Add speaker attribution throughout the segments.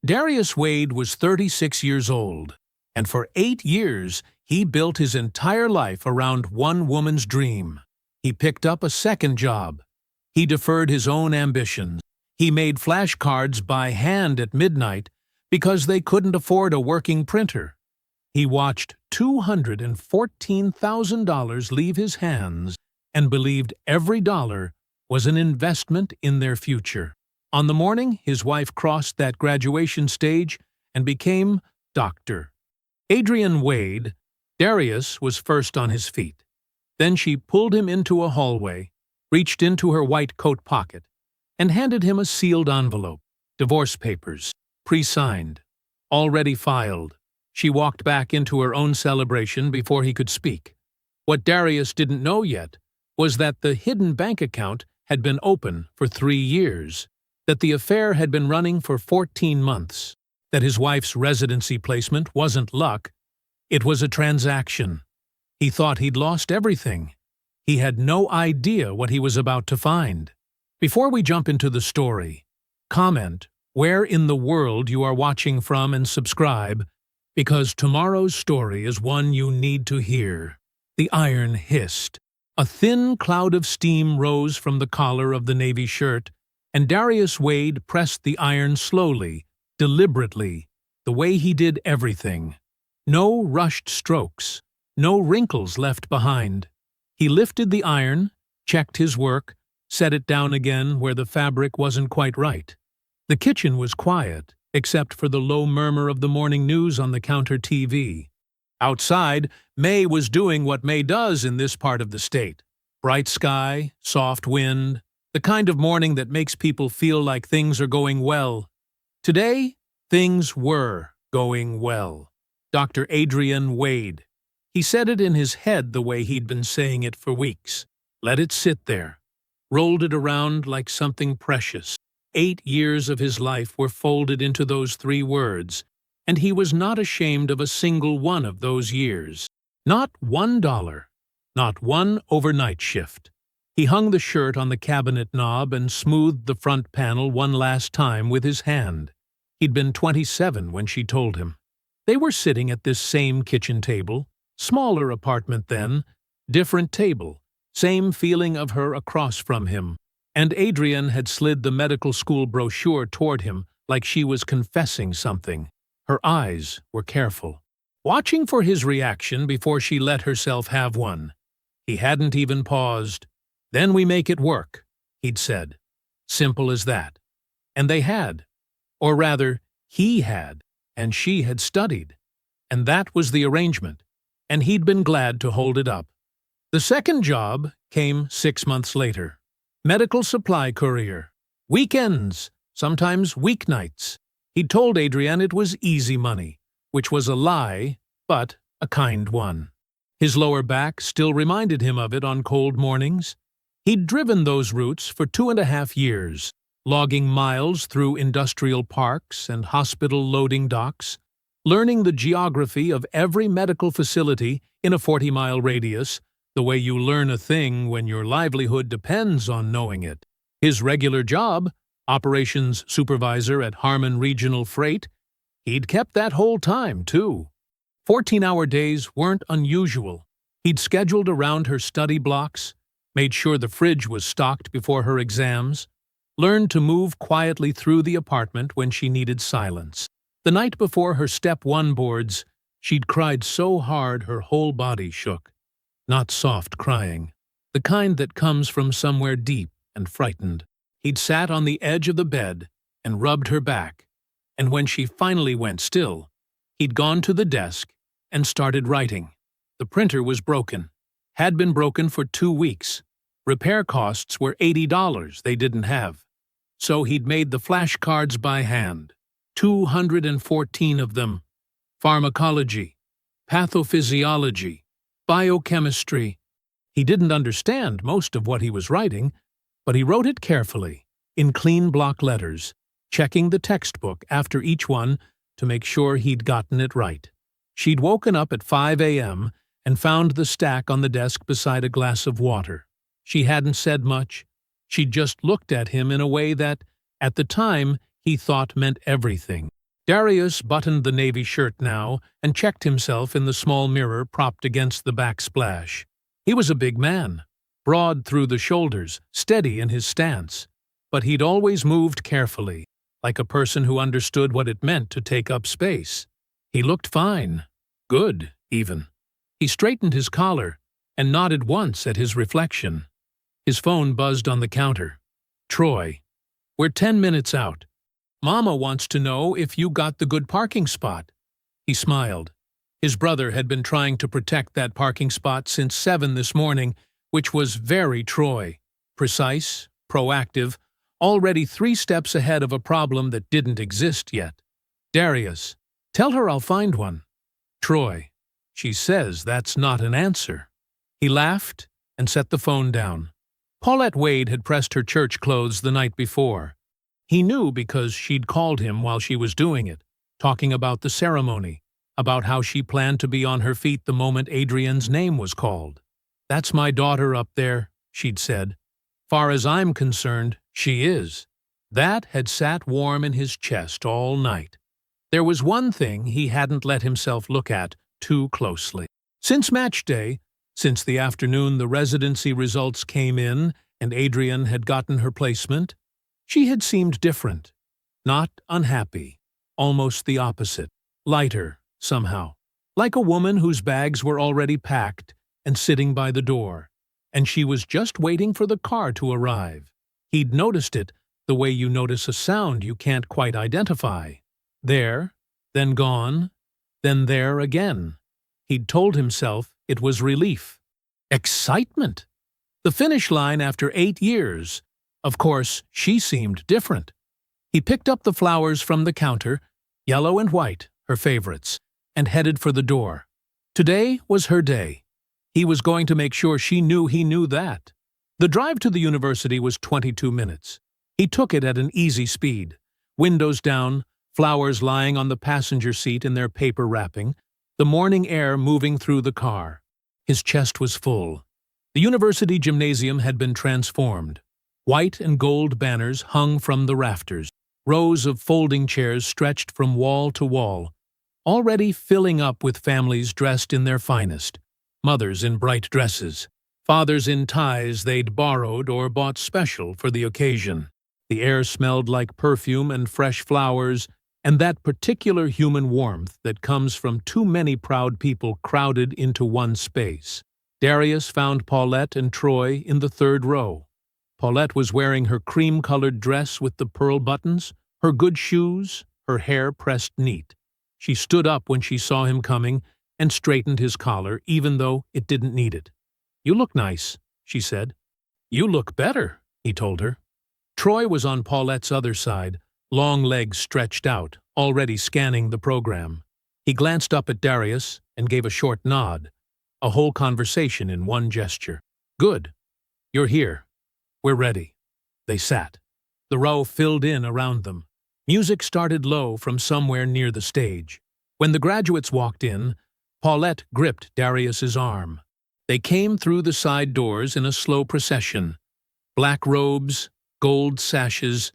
Speaker 1: Darius Wade was 36 years old, and for 8 years he built his entire life around one woman's dream. He picked up a second job. He deferred his own ambitions. He made flashcards by hand at midnight because they couldn't afford a working printer. He watched $214,000 leave his hands and believed every dollar was an investment in their future. On the morning his wife crossed that graduation stage and became Dr. Adrian Wade, Darius was first on his feet. Then she pulled him into a hallway, reached into her white coat pocket, and handed him a sealed envelope. Divorce papers, pre-signed, already filed. She walked back into her own celebration before he could speak. What Darius didn't know yet was that the hidden bank account had been open for 3 years, that the affair had been running for 14 months, that his wife's residency placement wasn't luck, it was a transaction. He thought he'd lost everything. He had no idea what he was about to find. Before we jump into the story, comment where in the world you are watching from and subscribe, because tomorrow's story is one you need to hear. The iron hissed. A thin cloud of steam rose from the collar of the navy shirt, and Darius Wade pressed the iron slowly, deliberately, the way he did everything. No rushed strokes, no wrinkles left behind. He lifted the iron, checked his work, set it down again where the fabric wasn't quite right. The kitchen was quiet, except for the low murmur of the morning news on the counter TV. Outside, May was doing what May does in this part of the state. Bright sky, soft wind, the kind of morning that makes people feel like things are going well. Today, things were going well. Dr. Adrian Wade. He said it in his head the way he'd been saying it for weeks. Let it sit there. Rolled it around like something precious. 8 years of his life were folded into those 3 words, and he was not ashamed of a single one of those years. Not $1, not one overnight shift. He hung the shirt on the cabinet knob and smoothed the front panel one last time with his hand. He'd been 27 when she told him. They were sitting at this same kitchen table, smaller apartment then, different table, same feeling of her across from him, and Adrian had slid the medical school brochure toward him like she was confessing something. Her eyes were careful, watching for his reaction before she let herself have one. He hadn't even paused. "Then we make it work," he'd said. Simple as that. And they had. Or rather, he had, and she had studied. And that was the arrangement, and he'd been glad to hold it up. The second job came 6 months later. Medical supply courier. Weekends, sometimes weeknights. He'd told Adrian it was easy money, which was a lie, but a kind one. His lower back still reminded him of it on cold mornings. He'd driven those routes for 2.5 years, logging miles through industrial parks and hospital loading docks, learning the geography of every medical facility in a 40-mile radius, the way you learn a thing when your livelihood depends on knowing it. His regular job, operations supervisor at Harmon Regional Freight, he'd kept that whole time, too. 14-hour days weren't unusual. He'd scheduled around her study blocks, made sure the fridge was stocked before her exams, learned to move quietly through the apartment when she needed silence. The night before her Step 1 boards, she'd cried so hard her whole body shook. Not soft crying, the kind that comes from somewhere deep and frightened. He'd sat on the edge of the bed and rubbed her back, and when she finally went still, he'd gone to the desk and started writing. The printer was broken. Had been broken for 2 weeks. Repair costs were $80 they didn't have. So he'd made the flashcards by hand. 214 of them. Pharmacology, pathophysiology, biochemistry. He didn't understand most of what he was writing, but he wrote it carefully, in clean block letters, checking the textbook after each one to make sure he'd gotten it right. She'd woken up at 5 a.m. and found the stack on the desk beside a glass of water. She hadn't said much. She'd just looked at him in a way that, at the time, he thought meant everything. Darius buttoned the navy shirt now and checked himself in the small mirror propped against the backsplash. He was a big man, broad through the shoulders, steady in his stance. But he'd always moved carefully, like a person who understood what it meant to take up space. He looked fine. Good, even. He straightened his collar and nodded once at his reflection. His phone buzzed on the counter. Troy. We're 10 minutes out. Mama wants to know if you got the good parking spot. He smiled. His brother had been trying to protect that parking spot since 7 this morning, which was very Troy. Precise, proactive, already 3 steps ahead of a problem that didn't exist yet. Darius. Tell her I'll find one. Troy. She says that's not an answer. He laughed and set the phone down. Paulette Wade had pressed her church clothes the night before. He knew because she'd called him while she was doing it, talking about the ceremony, about how she planned to be on her feet the moment Adrienne's name was called. That's my daughter up there, she'd said. Far as I'm concerned, she is. That had sat warm in his chest all night. There was one thing he hadn't let himself look at too closely. Since match day, since the afternoon the residency results came in and Adrienne had gotten her placement, she had seemed different. Not unhappy. Almost the opposite. Lighter, somehow. Like a woman whose bags were already packed and sitting by the door, and she was just waiting for the car to arrive. He'd noticed it the way you notice a sound you can't quite identify. There, then gone, then there again. He'd told himself it was relief. Excitement! The finish line after 8 years. Of course, she seemed different. He picked up the flowers from the counter, yellow and white, her favorites, and headed for the door. Today was her day. He was going to make sure she knew he knew that. The drive to the university was 22 minutes. He took it at an easy speed. Windows down, flowers lying on the passenger seat in their paper wrapping, the morning air moving through the car. His chest was full. The university gymnasium had been transformed. White and gold banners hung from the rafters. Rows of folding chairs stretched from wall to wall, already filling up with families dressed in their finest. Mothers in bright dresses, fathers in ties they'd borrowed or bought special for the occasion. The air smelled like perfume and fresh flowers, and that particular human warmth that comes from too many proud people crowded into one space. Darius found Paulette and Troy in the 3rd row. Paulette was wearing her cream-colored dress with the pearl buttons, her good shoes, her hair pressed neat. She stood up when she saw him coming and straightened his collar, even though it didn't need it. "You look nice," she said. "You look better," he told her. Troy was on Paulette's other side, long legs stretched out, already scanning the program. He glanced up at Darius and gave a short nod, a whole conversation in one gesture. "Good. You're here. We're ready." They sat. The row filled in around them. Music started low from somewhere near the stage. When the graduates walked in, Paulette gripped Darius's arm. They came through the side doors in a slow procession. Black robes, gold sashes,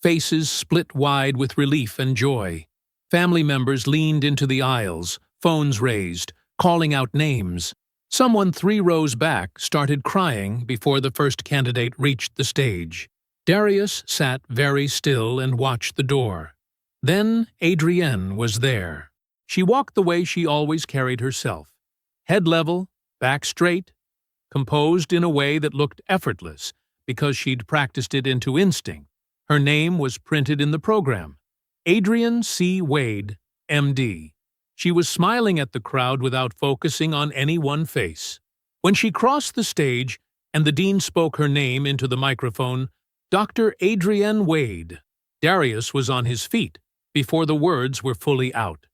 Speaker 1: faces split wide with relief and joy. Family members leaned into the aisles, phones raised, calling out names. Someone 3 rows back started crying before the first candidate reached the stage. Darius sat very still and watched the door. Then Adrienne was there. She walked the way she always carried herself. Head level, back straight, composed in a way that looked effortless because she'd practiced it into instinct. Her name was printed in the program. Adrienne C. Wade, M.D. She was smiling at the crowd without focusing on any one face. When she crossed the stage and the dean spoke her name into the microphone, Dr. Adrienne Wade, Darius was on his feet before the words were fully out.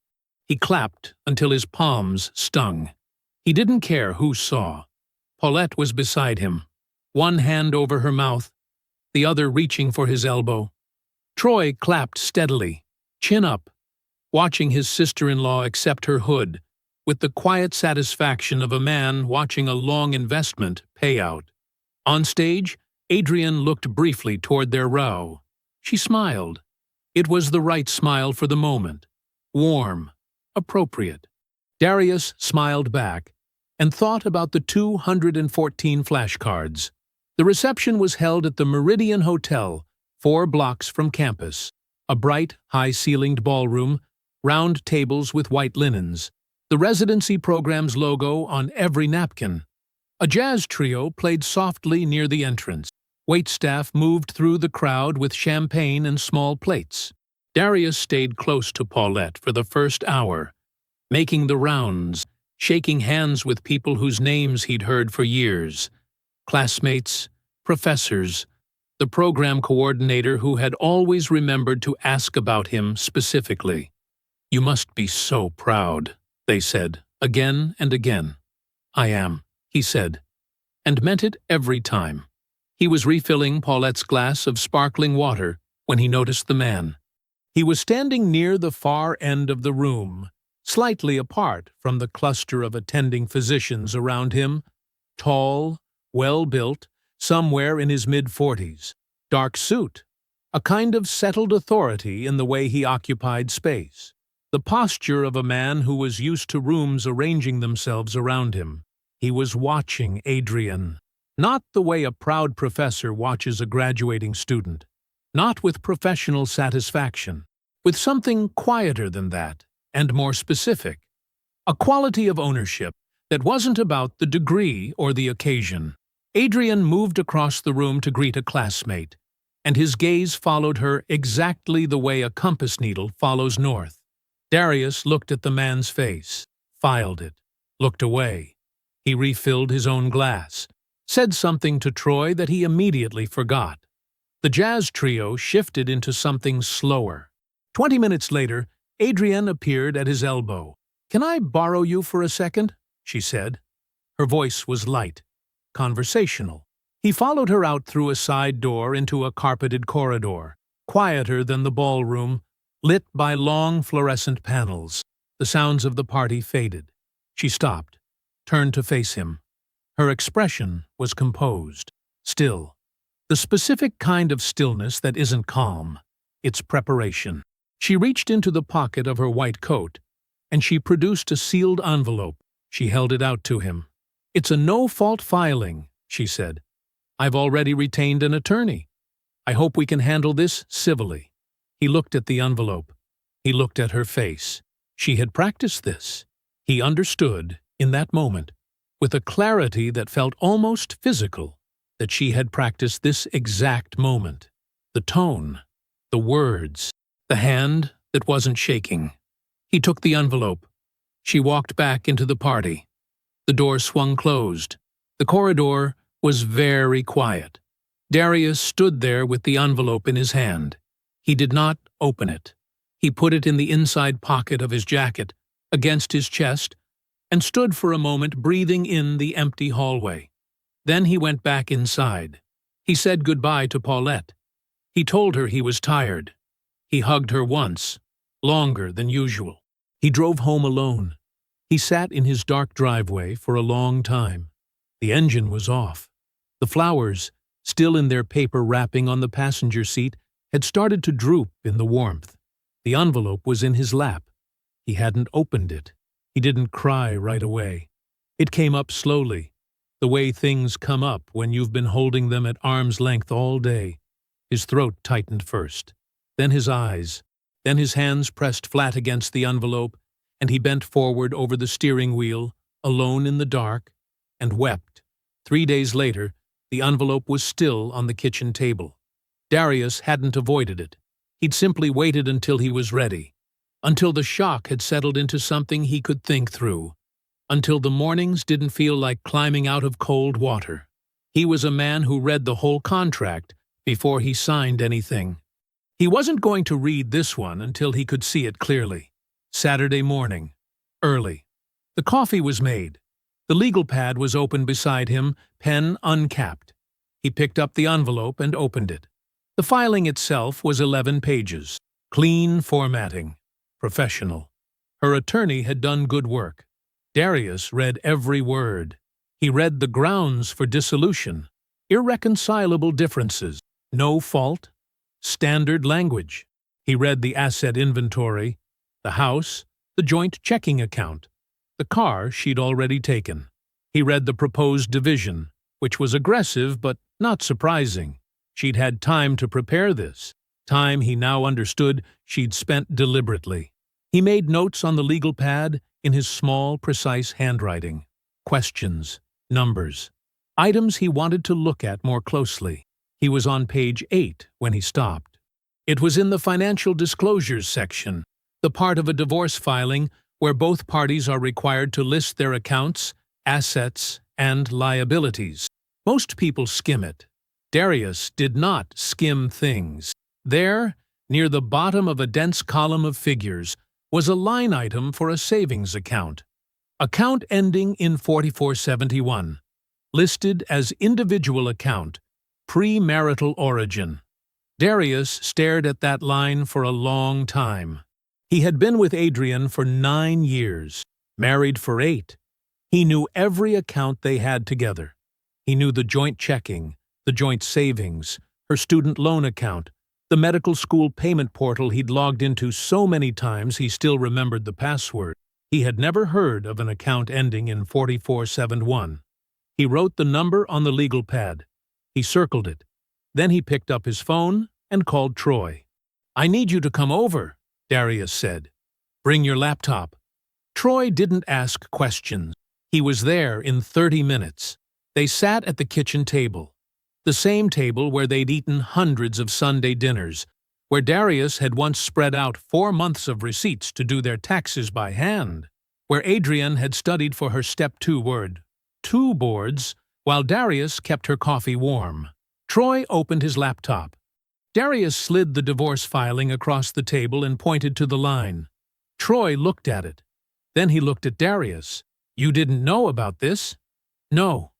Speaker 1: He clapped until his palms stung. He didn't care who saw. Paulette was beside him, one hand over her mouth, the other reaching for his elbow. Troy clapped steadily, chin up, watching his sister-in-law accept her hood, with the quiet satisfaction of a man watching a long investment pay out. On stage, Adrienne looked briefly toward their row. She smiled. It was the right smile for the moment. Warm, appropriate. Darius smiled back and thought about the 214 flashcards. The reception was held at the Meridian Hotel, 4 blocks from campus. A bright, high-ceilinged ballroom, round tables with white linens, the residency program's logo on every napkin. A jazz trio played softly near the entrance. Waitstaff moved through the crowd with champagne and small plates. Darius stayed close to Paulette for the first hour, making the rounds, shaking hands with people whose names he'd heard for years. Classmates, professors, the program coordinator who had always remembered to ask about him specifically. "You must be so proud," they said, again and again. "I am," he said, and meant it every time. He was refilling Paulette's glass of sparkling water when he noticed the man. He was standing near the far end of the room, slightly apart from the cluster of attending physicians around him, tall, well-built, somewhere in his mid-40s, dark suit, a kind of settled authority in the way he occupied space, the posture of a man who was used to rooms arranging themselves around him. He was watching Adrian, not the way a proud professor watches a graduating student, not with professional satisfaction, with something quieter than that, and more specific, a quality of ownership that wasn't about the degree or the occasion. Adrian moved across the room to greet a classmate, and his gaze followed her exactly the way a compass needle follows north. Darius looked at the man's face, filed it, looked away. He refilled his own glass, said something to Troy that he immediately forgot. The jazz trio shifted into something slower. 20 minutes later, Adrienne appeared at his elbow. "Can I borrow you for a second?" she said. Her voice was light, conversational. He followed her out through a side door into a carpeted corridor, quieter than the ballroom, lit by long fluorescent panels. The sounds of the party faded. She stopped, turned to face him. Her expression was composed, still. The specific kind of stillness that isn't calm. It's preparation. She reached into the pocket of her white coat, and she produced a sealed envelope. She held it out to him. "It's a no-fault filing," she said. "I've already retained an attorney. I hope we can handle this civilly." He looked at the envelope. He looked at her face. She had practiced this. He understood, in that moment, with a clarity that felt almost physical, that she had practiced this exact moment. The tone, the words, the hand that wasn't shaking. He took the envelope. She walked back into the party. The door swung closed. The corridor was very quiet. Darius stood there with the envelope in his hand. He did not open it. He put it in the inside pocket of his jacket, against his chest, and stood for a moment breathing in the empty hallway. Then he went back inside. He said goodbye to Paulette. He told her he was tired. He hugged her once, longer than usual. He drove home alone. He sat in his dark driveway for a long time. The engine was off. The flowers, still in their paper wrapping on the passenger seat, had started to droop in the warmth. The envelope was in his lap. He hadn't opened it. He didn't cry right away. It came up slowly, the way things come up when you've been holding them at arm's length all day. His throat tightened first, then his eyes, then his hands pressed flat against the envelope, and he bent forward over the steering wheel, alone in the dark, and wept. 3 days later, the envelope was still on the kitchen table. Darius hadn't avoided it. He'd simply waited until he was ready, until the shock had settled into something he could think through, until the mornings didn't feel like climbing out of cold water. He was a man who read the whole contract before he signed anything. He wasn't going to read this one until he could see it clearly. Saturday morning, early. The coffee was made. The legal pad was open beside him, pen uncapped. He picked up the envelope and opened it. The filing itself was 11 pages. Clean formatting. Professional. Her attorney had done good work. Darius read every word. He read the grounds for dissolution, irreconcilable differences, no fault, standard language. He read the asset inventory, the house, the joint checking account, the car she'd already taken. He read the proposed division, which was aggressive but not surprising. She'd had time to prepare this, time he now understood she'd spent deliberately. He made notes on the legal pad in his small, precise handwriting. Questions, numbers, items he wanted to look at more closely. He was on page 8 when he stopped. It was in the financial disclosures section, the part of a divorce filing where both parties are required to list their accounts, assets, and liabilities. Most people skim it. Darius did not skim things. There, near the bottom of a dense column of figures, was a line item for a savings account. Account ending in 4471. Listed as individual account, pre-marital origin. Darius stared at that line for a long time. He had been with Adrian for 9 years, married for 8. He knew every account they had together. He knew the joint checking, the joint savings, her student loan account, the medical school payment portal he'd logged into so many times he still remembered the password. He had never heard of an account ending in 4471. He wrote the number on the legal pad. He circled it. Then he picked up his phone and called Troy. "I need you to come over," Darius said. "Bring your laptop." Troy didn't ask questions. He was there in 30 minutes. They sat at the kitchen table, the same table where they'd eaten hundreds of Sunday dinners, where Darius had once spread out 4 months of receipts to do their taxes by hand, where Adrian had studied for her Step 2 word, 2 boards, while Darius kept her coffee warm. Troy opened his laptop. Darius slid the divorce filing across the table and pointed to the line. Troy looked at it. Then he looked at Darius. "You didn't know about this?" "No."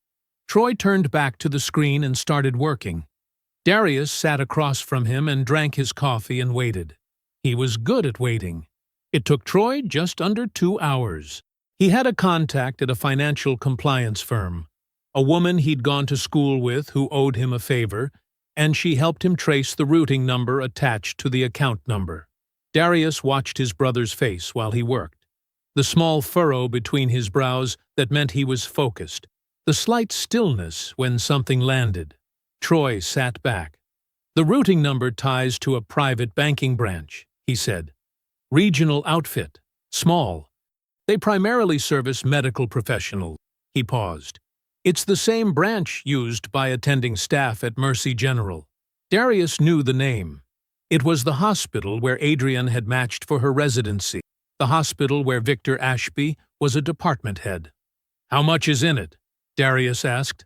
Speaker 1: Troy turned back to the screen and started working. Darius sat across from him and drank his coffee and waited. He was good at waiting. It took Troy just under 2 hours. He had a contact at a financial compliance firm, a woman he'd gone to school with who owed him a favor, and she helped him trace the routing number attached to the account number. Darius watched his brother's face while he worked. The small furrow between his brows that meant he was focused. The slight stillness when something landed. Troy sat back. "The routing number ties to a private banking branch," he said. "Regional outfit. Small. They primarily service medical professionals." He paused. "It's the same branch used by attending staff at Mercy General." Darius knew the name. It was the hospital where Adrian had matched for her residency, the hospital where Victor Ashby was a department head. "How much is in it?" Darius asked.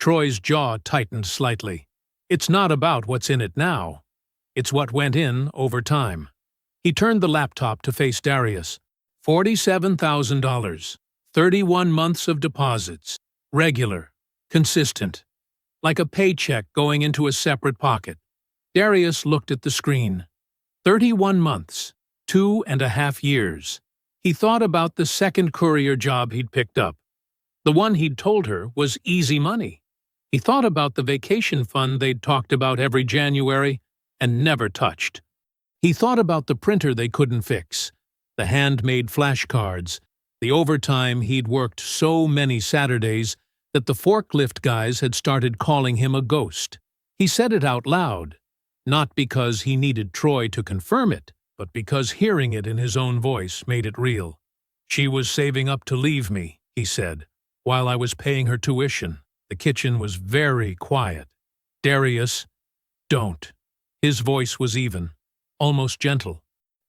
Speaker 1: Troy's jaw tightened slightly. "It's not about what's in it now. It's what went in over time." He turned the laptop to face Darius. $47,000. 31 months of deposits. Regular. Consistent. Like a paycheck going into a separate pocket. Darius looked at the screen. 31 months. 2.5 years. He thought about the second courier job he'd picked up. The one he'd told her was easy money. He thought about the vacation fund they'd talked about every January and never touched. He thought about the printer they couldn't fix, the handmade flashcards, the overtime he'd worked so many Saturdays that the forklift guys had started calling him a ghost. He said it out loud, not because he needed Troy to confirm it, but because hearing it in his own voice made it real. "She was saving up to leave me," he said, "while I was paying her tuition." The kitchen was very quiet. "Darius, don't." His voice was even, almost gentle.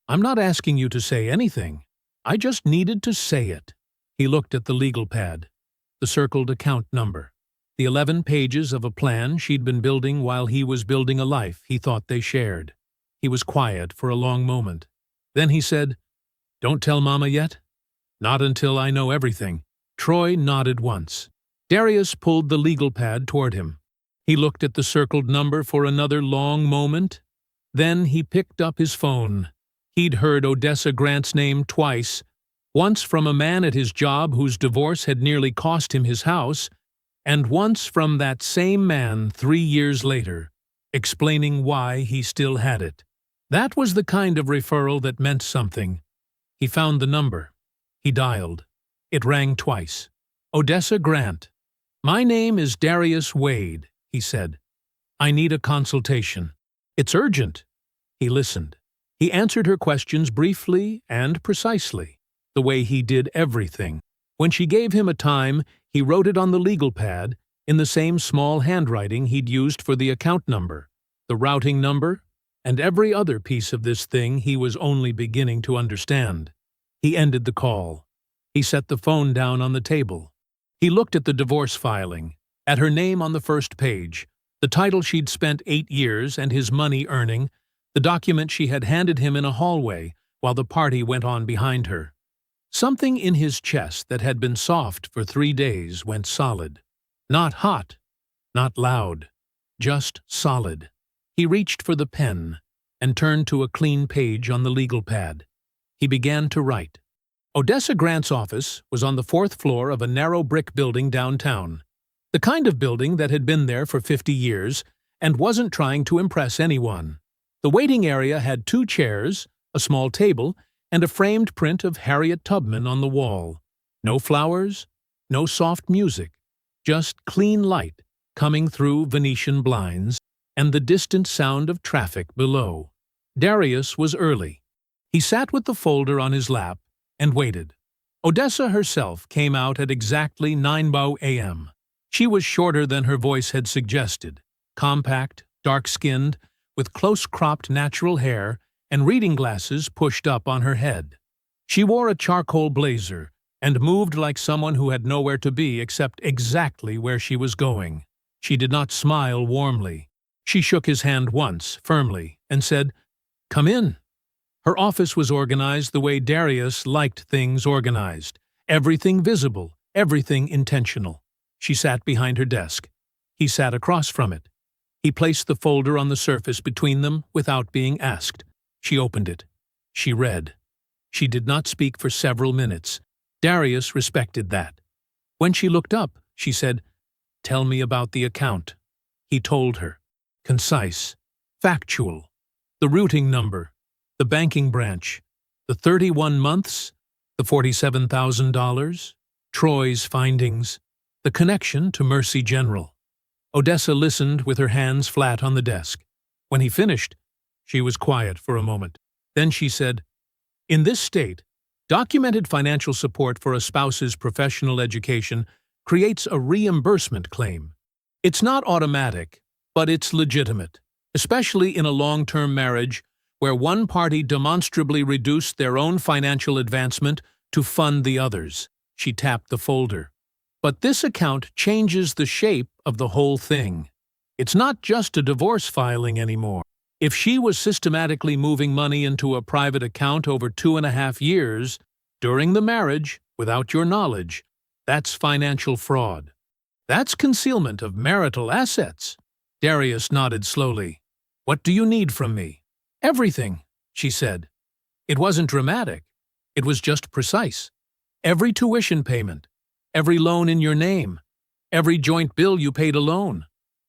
Speaker 1: "I'm not asking you to say anything. I just needed to say it." He looked at the legal pad, the circled account number, the 11 pages of a plan she'd been building while he was building a life he thought they shared. He was quiet for a long moment. Then he said, "Don't tell Mama yet?" "Not until I know everything." Troy nodded once. Darius pulled the legal pad toward him. He looked at the circled number for another long moment. Then he picked up his phone. He'd heard Odessa Grant's name twice, once from a man at his job whose divorce had nearly cost him his house, and once from that same man 3 years later, explaining why he still had it. That was the kind of referral that meant something. He found the number. He dialed. It rang twice. Odessa Grant. "My name is Darius Wade," he said. "I need a consultation. It's urgent." He listened. He answered her questions briefly and precisely, the way he did everything. When she gave him a time, he wrote it on the legal pad in the same small handwriting he'd used for the account number, the routing number, and every other piece of this thing he was only beginning to understand. He ended the call. He set the phone down on the table. He looked at the divorce filing, at her name on the first page, the title she'd spent 8 years and his money earning, the document she had handed him in a hallway while the party went on behind her. Something in his chest that had been soft for 3 days went solid. Not hot, not loud, just solid. He reached for the pen and turned to a clean page on the legal pad. He began to write. Odessa Grant's office was on the 4th floor of a narrow brick building downtown, the kind of building that had been there for 50 years and wasn't trying to impress anyone. The waiting area had 2 chairs, a small table, and a framed print of Harriet Tubman on the wall. No flowers, no soft music, just clean light coming through Venetian blinds and the distant sound of traffic below. Darius was early. He sat with the folder on his lap and waited. Odessa herself came out at exactly 9 a.m. She was shorter than her voice had suggested, compact, dark-skinned, with close-cropped natural hair and reading glasses pushed up on her head. She wore a charcoal blazer and moved like someone who had nowhere to be except exactly where she was going. She did not smile warmly. She shook his hand once, firmly, and said, "Come in." Her office was organized the way Darius liked things organized. Everything visible, everything intentional. She sat behind her desk. He sat across from it. He placed the folder on the surface between them without being asked. She opened it. She read. She did not speak for several minutes. Darius respected that. When she looked up, she said, "Tell me about the account." He told her. Concise. Factual. The routing number. The banking branch. The 31 months. The $47,000. Troy's findings. The connection to Mercy General. Odessa listened with her hands flat on the desk. When he finished, she was quiet for a moment. Then she said, "In this state, documented financial support for a spouse's professional education creates a reimbursement claim. It's not automatic, but it's legitimate, especially in a long-term marriage where one party demonstrably reduced their own financial advancement to fund the others." She tapped the folder. "But this account changes the shape of the whole thing. It's not just a divorce filing anymore. If she was systematically moving money into a private account over 2.5 years, during the marriage, without your knowledge, that's financial fraud. That's concealment of marital assets." Darius nodded slowly. "What do you need from me?" "Everything," she said. It wasn't dramatic. It was just precise. Every tuition payment, every loan in your name, every joint bill you paid alone,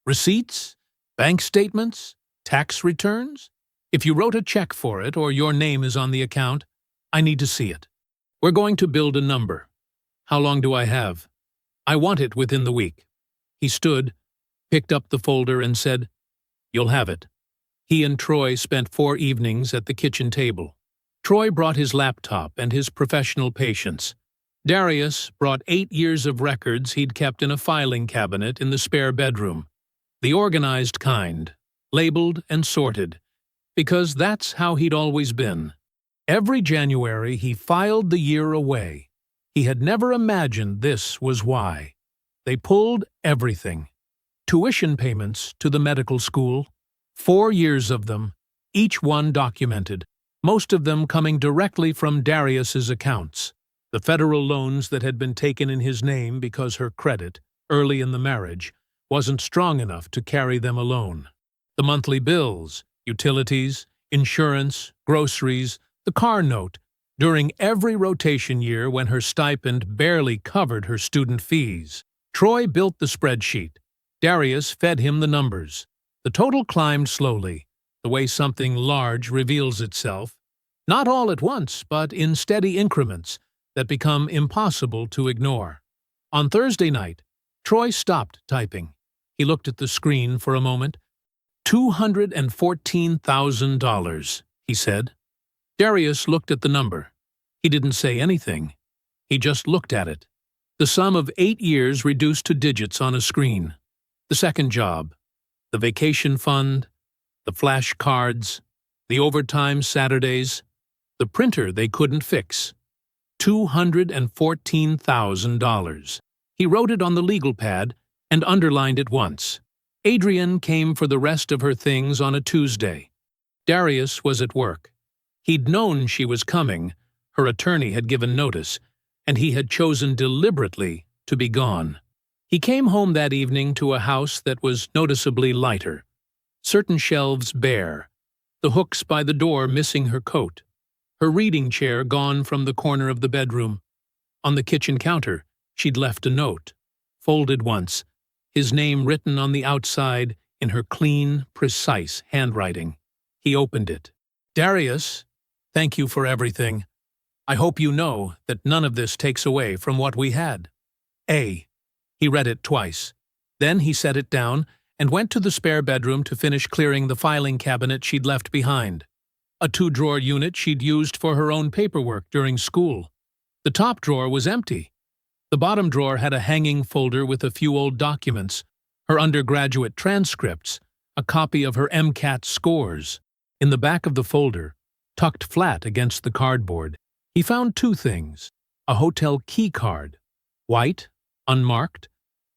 Speaker 1: receipts, bank statements, tax returns. If you wrote a check for it or your name is on the account, I need to see it. We're going to build a number. How long do I have? I want it within the week." He stood, picked up the folder and said, "You'll have it." He and Troy spent 4 evenings at the kitchen table. Troy brought his laptop and his professional patience. Darius brought 8 years of records he'd kept in a filing cabinet in the spare bedroom. The organized kind, labeled and sorted, because that's how he'd always been. Every January he filed the year away. He had never imagined this was why. They pulled everything. Tuition payments to the medical school, 4 years of them, each one documented, most of them coming directly from Darius's accounts. The federal loans that had been taken in his name because her credit, early in the marriage, wasn't strong enough to carry them alone. The monthly bills, utilities, insurance, groceries, the car note, during every rotation year when her stipend barely covered her student fees. Troy built the spreadsheet. Darius fed him the numbers. The total climbed slowly, the way something large reveals itself, not all at once, but in steady increments that become impossible to ignore. On Thursday night, Troy stopped typing. He looked at the screen for a moment. $214,000, he said. Darius looked at the number. He didn't say anything. He just looked at it. The sum of 8 years reduced to digits on a screen. The second job, the vacation fund, the flash cards, the overtime Saturdays, the printer they couldn't fix. $214,000. He wrote it on the legal pad and underlined it once. Adrienne came for the rest of her things on a Tuesday. Darius was at work. He'd known she was coming, her attorney had given notice, and he had chosen deliberately to be gone. He came home that evening to a house that was noticeably lighter. Certain shelves bare, the hooks by the door missing her coat, her reading chair gone from the corner of the bedroom. On the kitchen counter, she'd left a note, folded once, his name written on the outside in her clean, precise handwriting. He opened it. Darius, thank you for everything. I hope you know that none of this takes away from what we had. A. He read it twice. Then he set it down and went to the spare bedroom to finish clearing the filing cabinet she'd left behind. A 2-drawer unit she'd used for her own paperwork during school. The top drawer was empty. The bottom drawer had a hanging folder with a few old documents, her undergraduate transcripts, a copy of her MCAT scores. In the back of the folder, tucked flat against the cardboard, he found 2 things: a hotel key card, white, unmarked,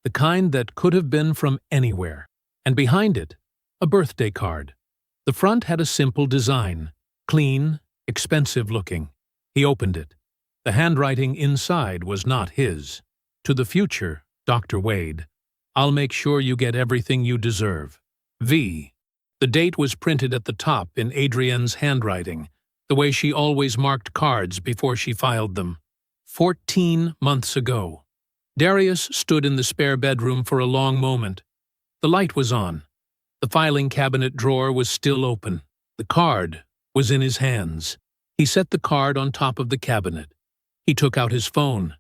Speaker 1: the kind that could have been from anywhere, and behind it, a birthday card. The front had a simple design, clean, expensive-looking. He opened it. The handwriting inside was not his. To the future, Dr. Wade, I'll make sure you get everything you deserve. V. The date was printed at the top in Adrienne's handwriting, the way she always marked cards before she filed them. 14 months ago. Darius stood in the spare bedroom for a long moment. The light was on. The filing cabinet drawer was still open. The card was in his hands. He set the card on top of the cabinet. He took out his phone.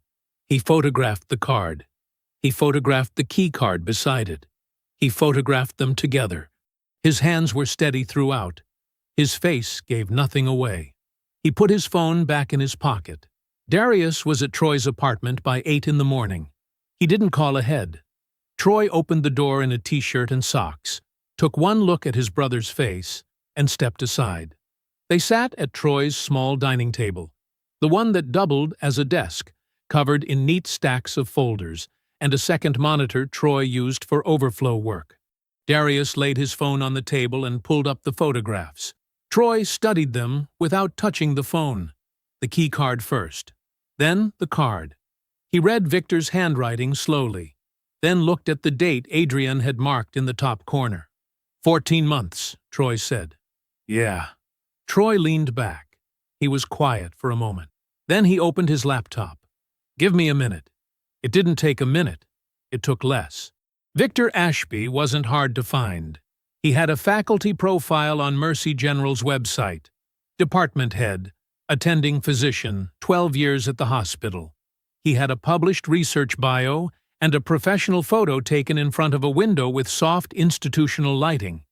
Speaker 1: He photographed the card. He photographed the key card beside it. He photographed them together. His hands were steady throughout. His face gave nothing away. He put his phone back in his pocket. Darius was at Troy's apartment by 8 in the morning. He didn't call ahead. Troy opened the door in a t-shirt and socks, took one look at his brother's face, and stepped aside. They sat at Troy's small dining table, the one that doubled as a desk, covered in neat stacks of folders, and a second monitor Troy used for overflow work. Darius laid his phone on the table and pulled up the photographs. Troy studied them without touching the phone. The key card first, then the card. He read Victor's handwriting slowly, then looked at the date Adrienne had marked in the top corner. 14 months, Troy said. Yeah. Troy leaned back. He was quiet for a moment. Then he opened his laptop. Give me a minute. It didn't take a minute. It took less. Victor Ashby wasn't hard to find. He had a faculty profile on Mercy General's website. Department head, attending physician, 12 years at the hospital. He had a published research bio and a professional photo taken in front of a window with soft institutional lighting.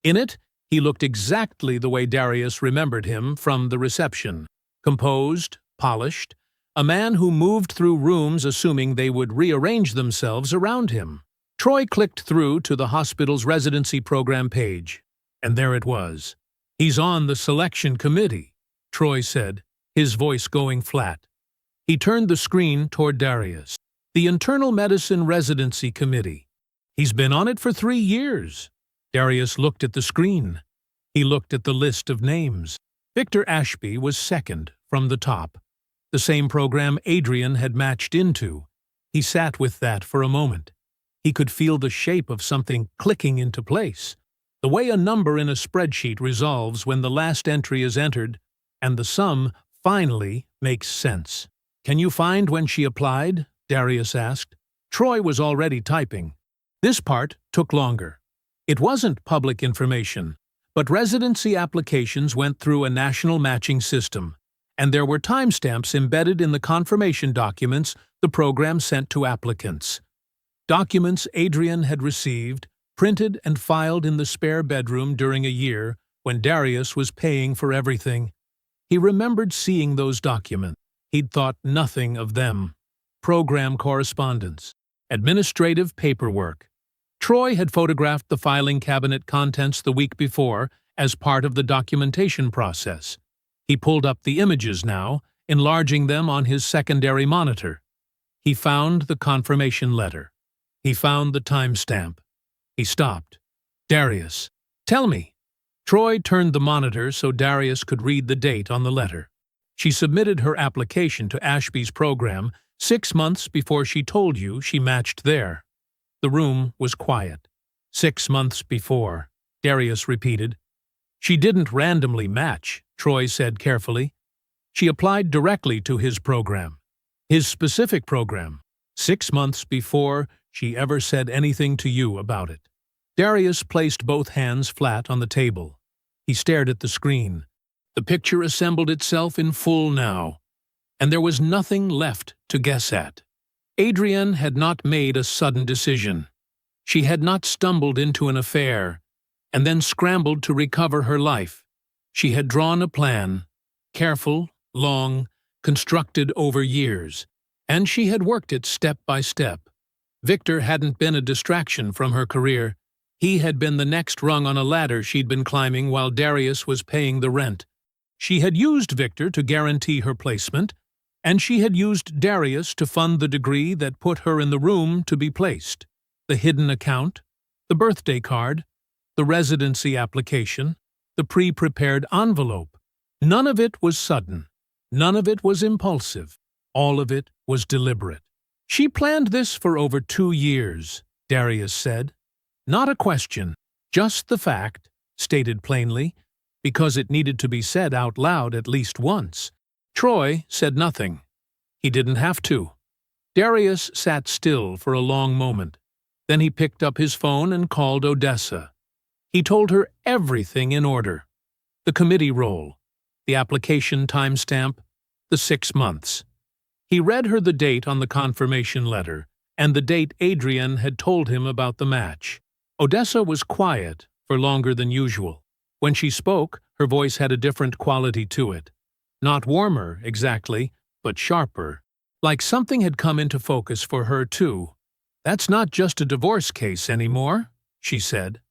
Speaker 1: In it, he looked exactly the way Darius remembered him from the reception. Composed, polished, a man who moved through rooms assuming they would rearrange themselves around him. Troy clicked through to the hospital's residency program page, and there it was. He's on the selection committee, Troy said, his voice going flat. He turned the screen toward Darius. The Internal Medicine Residency Committee. He's been on it for 3 years. Darius looked at the screen. He looked at the list of names. Victor Ashby was second from the top, the same program Adrienne had matched into. He sat with that for a moment. He could feel the shape of something clicking into place, the way a number in a spreadsheet resolves when the last entry is entered, and the sum finally makes sense. Can you find when she applied? Darius asked. Troy was already typing. This part took longer. It wasn't public information, But residency applications went through a national matching system, and there were timestamps embedded in the confirmation documents the program sent to applicants. Documents Adrian had received, printed and filed in the spare bedroom during a year when Darius was paying for everything. He remembered seeing those documents. He'd thought nothing of them. Program correspondence. Administrative paperwork. Troy had photographed the filing cabinet contents the week before as part of the documentation process. He pulled up the images now, enlarging them on his secondary monitor. He found the confirmation letter. He found the timestamp. He stopped. Darius, tell me. Troy turned the monitor so Darius could read the date on the letter. She submitted her application to Ashby's program 6 months before she told you she matched there. The room was quiet. 6 months before, Darius repeated. She didn't randomly match, Troy said carefully. She applied directly to his program. His specific program. 6 months before she ever said anything to you about it. Darius placed both hands flat on the table. He stared at the screen. The picture assembled itself in full now, and there was nothing left to guess at. Adrienne had not made a sudden decision. She had not stumbled into an affair and then scrambled to recover her life. She had drawn a plan, careful, long, constructed over years, and she had worked it step by step. Victor hadn't been a distraction from her career. He had been the next rung on a ladder she'd been climbing while Darius was paying the rent. She had used Victor to guarantee her placement, and she had used Darius to fund the degree that put her in the room to be placed. The hidden account, the birthday card, the residency application, the pre-prepared envelope. None of it was sudden. None of it was impulsive. All of it was deliberate. She planned this for over 2 years, Darius said. Not a question, just the fact, stated plainly, because it needed to be said out loud at least once. Troy said nothing. He didn't have to. Darius sat still for a long moment. Then he picked up his phone and called Odessa. He told her everything in order. The committee roll, the application timestamp, the 6 months. He read her the date on the confirmation letter and the date Adrienne had told him about the match. Odessa was quiet for longer than usual. When she spoke, her voice had a different quality to it. Not warmer, exactly, but sharper. Like something had come into focus for her, too. That's not just a divorce case anymore, she said.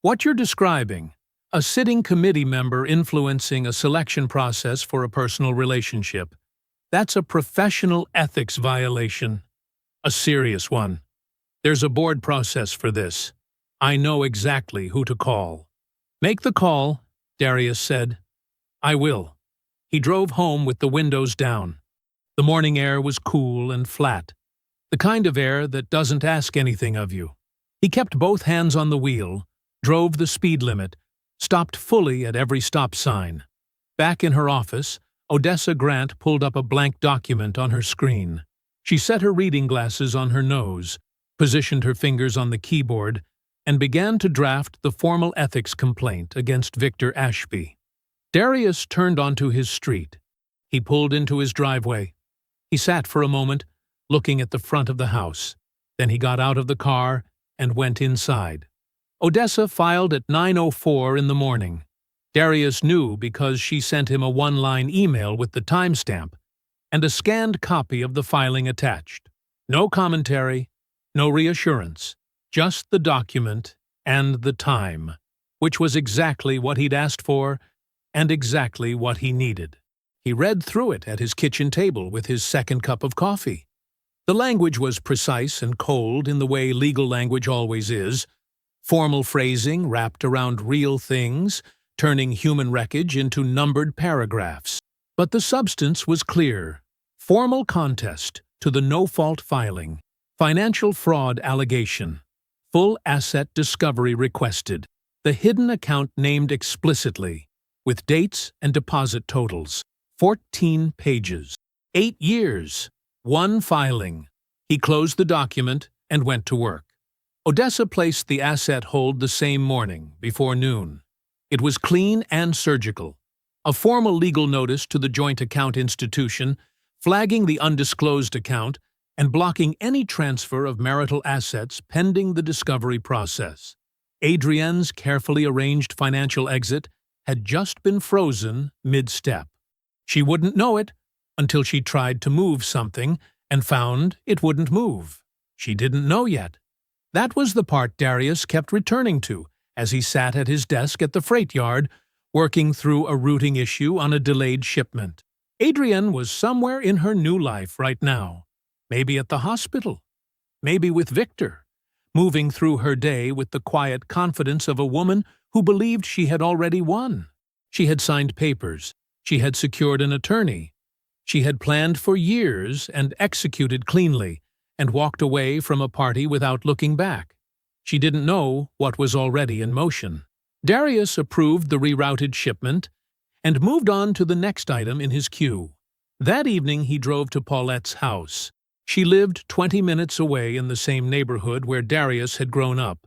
Speaker 1: What you're describing, a sitting committee member influencing a selection process for a personal relationship, that's a professional ethics violation. A serious one. There's a board process for this. I know exactly who to call. Make the call, Darius said. I will. He drove home with the windows down. The morning air was cool and flat, the kind of air that doesn't ask anything of you. He kept both hands on the wheel, drove the speed limit, stopped fully at every stop sign. Back in her office, Odessa Grant pulled up a blank document on her screen. She set her reading glasses on her nose, positioned her fingers on the keyboard, and began to draft the formal ethics complaint against Victor Ashby. Darius turned onto his street. He pulled into his driveway. He sat for a moment, looking at the front of the house. Then he got out of the car and went inside. Odessa filed at 9:04 in the morning. Darius knew because she sent him a one-line email with the timestamp and a scanned copy of the filing attached. No commentary, no reassurance, just the document and the time, which was exactly what he'd asked for and exactly what he needed. He read through it at his kitchen table with his second cup of coffee. The language was precise and cold in the way legal language always is, formal phrasing wrapped around real things, turning human wreckage into numbered paragraphs. But the substance was clear. Formal contest to the no-fault filing. Financial fraud allegation. Full asset discovery requested. The hidden account named explicitly, with dates and deposit totals. 14 pages. 8 years. 1 filing. He closed the document and went to work. Odessa placed the asset hold the same morning, before noon. It was clean and surgical. A formal legal notice to the joint account institution, flagging the undisclosed account and blocking any transfer of marital assets pending the discovery process. Adrienne's carefully arranged financial exit had just been frozen mid-step. She wouldn't know it until she tried to move something and found it wouldn't move. She didn't know yet. That was the part Darius kept returning to as he sat at his desk at the freight yard, working through a routing issue on a delayed shipment. Adrienne was somewhere in her new life right now. Maybe at the hospital. Maybe with Victor. Moving through her day with the quiet confidence of a woman who believed she had already won. She had signed papers. She had secured an attorney. She had planned for years and executed cleanly, and walked away from a party without looking back. She didn't know what was already in motion. Darius approved the rerouted shipment and moved on to the next item in his queue. That evening he drove to Paulette's house. She lived 20 minutes away in the same neighborhood where Darius had grown up.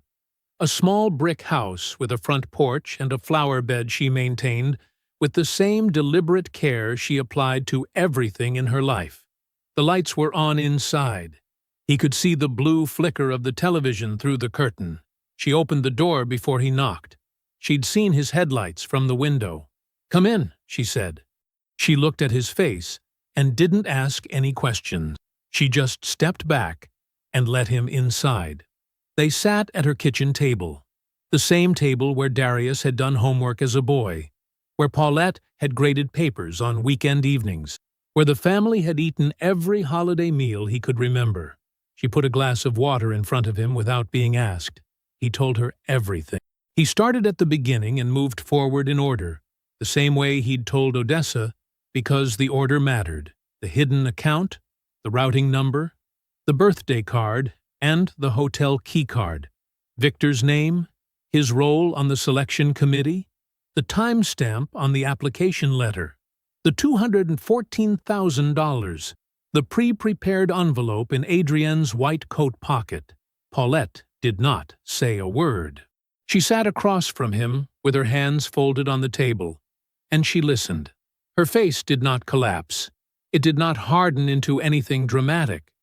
Speaker 1: A small brick house with a front porch and a flower bed she maintained with the same deliberate care she applied to everything in her life. The lights were on inside. He could see the blue flicker of the television through the curtain. She opened the door before he knocked. She'd seen his headlights from the window. "Come in," she said. She looked at his face and didn't ask any questions. She just stepped back and let him inside. They sat at her kitchen table, the same table where Darius had done homework as a boy, where Paulette had graded papers on weekend evenings, where the family had eaten every holiday meal he could remember. She put a glass of water in front of him without being asked. He told her everything. He started at the beginning and moved forward in order, the same way he'd told Odessa, because the order mattered. The hidden account, the routing number, the birthday card, and the hotel key card. Victor's name, his role on the selection committee, the timestamp on the application letter, the $214,000, the pre-prepared envelope in Adrienne's white coat pocket. Paulette did not say a word. She sat across from him with her hands folded on the table, and she listened. Her face did not collapse. It did not harden into anything dramatic.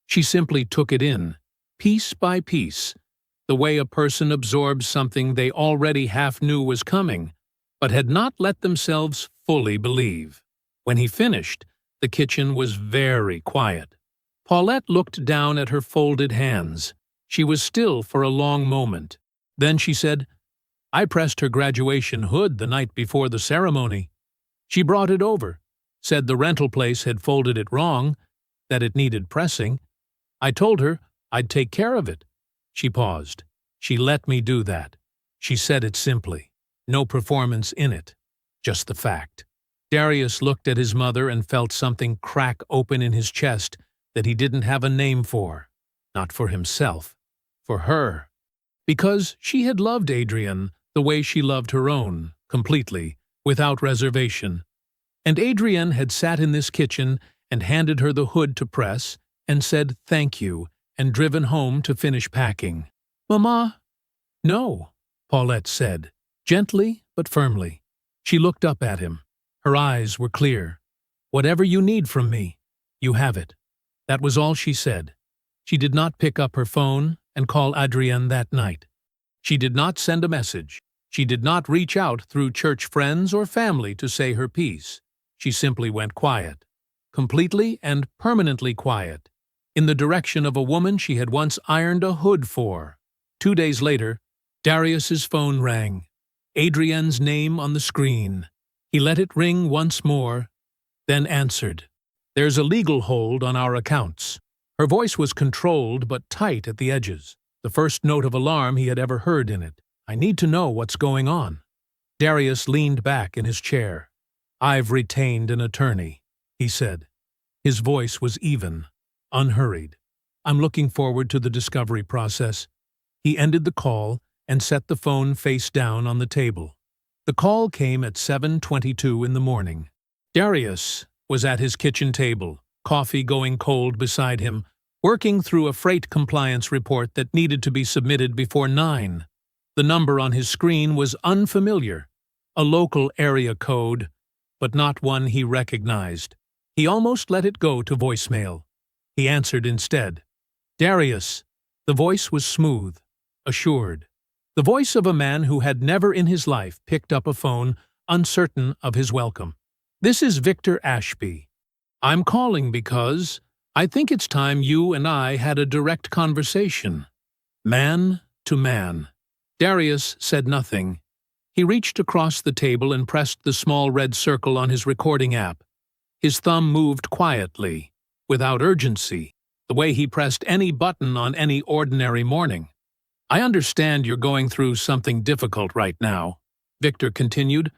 Speaker 1: She simply took it in, piece by piece, the way a person absorbs something they already half knew was coming, but had not let themselves fully believe. When he finished, the kitchen was very quiet. Paulette looked down at her folded hands. She was still for a long moment. Then she said, "I pressed her graduation hood the night before the ceremony. She brought it over, said the rental place had folded it wrong, that it needed pressing. I told her I'd take care of it." She paused. "She let me do that." She said it simply. No performance in it, just the fact. Darius looked at his mother and felt something crack open in his chest that he didn't have a name for. Not for himself. For her. Because she had loved Adrienne the way she loved her own, completely, without reservation. And Adrienne had sat in this kitchen and handed her the hood to press and said thank you and driven home to finish packing. "Mama?" "No," Paulette said, gently but firmly. She looked up at him. Her eyes were clear. "Whatever you need from me, you have it." That was all she said. She did not pick up her phone and call Adrienne that night. She did not send a message. She did not reach out through church friends or family to say her piece. She simply went quiet. Completely and permanently quiet. In the direction of a woman she had once ironed a hood for. 2 days later, Darius's phone rang. Adrienne's name on the screen. He let it ring once more, then answered. "There's a legal hold on our accounts." Her voice was controlled but tight at the edges, the first note of alarm he had ever heard in it. "I need to know what's going on." Darius leaned back in his chair. "I've retained an attorney," he said. His voice was even, unhurried. "I'm looking forward to the discovery process." He ended the call and set the phone face down on the table. The call came at 7:22 in the morning. Darius was at his kitchen table, coffee going cold beside him, working through a freight compliance report that needed to be submitted before 9. The number on his screen was unfamiliar. a local area code, but not one he recognized. He almost let it go to voicemail. He answered instead. Darius. The voice was smooth, assured. The voice of a man who had never in his life picked up a phone, uncertain of his welcome. This is Victor Ashby. I'm calling because I think it's time you and I had a direct conversation. Man to man. Darius said nothing. He reached across the table and pressed the small red circle on his recording app. His thumb moved quietly, without urgency, the way he pressed any button on any ordinary morning. I understand you're going through something difficult right now, Victor continued.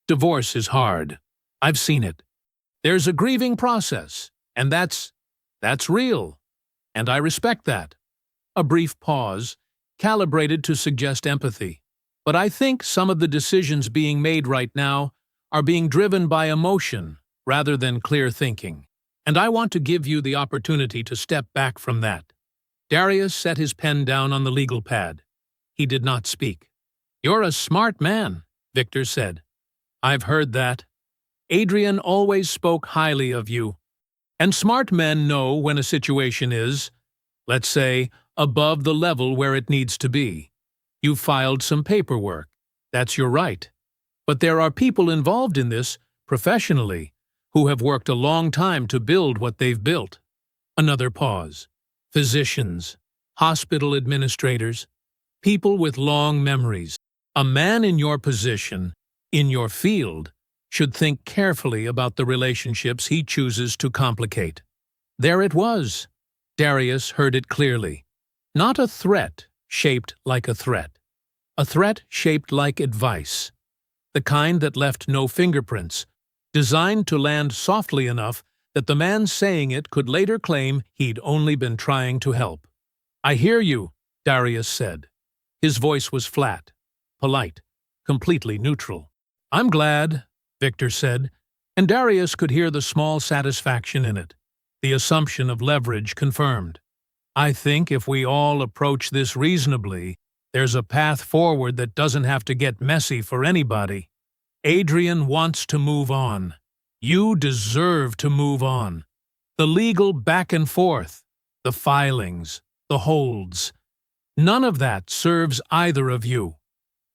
Speaker 1: Divorce is hard. I've seen it. There's a grieving process, and that's real. And I respect that. A brief pause, calibrated to suggest empathy. But I think some of the decisions being made right now are being driven by emotion rather than clear thinking. And I want to give you the opportunity to step back from that. Darius set his pen down on the legal pad. He did not speak. You're a smart man, Victor said. I've heard that. Adrian always spoke highly of you. And smart men know when a situation is, let's say, above the level where it needs to be. You've filed some paperwork. That's your right. But there are people involved in this, professionally, who have worked a long time to build what they've built. Another pause. Physicians, hospital administrators, people with long memories. A man in your position, in your field, should think carefully about the relationships he chooses to complicate. There it was. Darius heard it clearly. Not a threat shaped like a threat. A threat shaped like advice. The kind that left no fingerprints, designed to land softly enough that the man saying it could later claim he'd only been trying to help. I hear you, Darius said. His voice was flat, polite, completely neutral. I'm glad, Victor said, and Darius could hear the small satisfaction in it, the assumption of leverage confirmed. I think if we all approach this reasonably, there's a path forward that doesn't have to get messy for anybody. Adrian wants to move on. You deserve to move on. The legal back and forth, the filings, the holds. None of that serves either of you.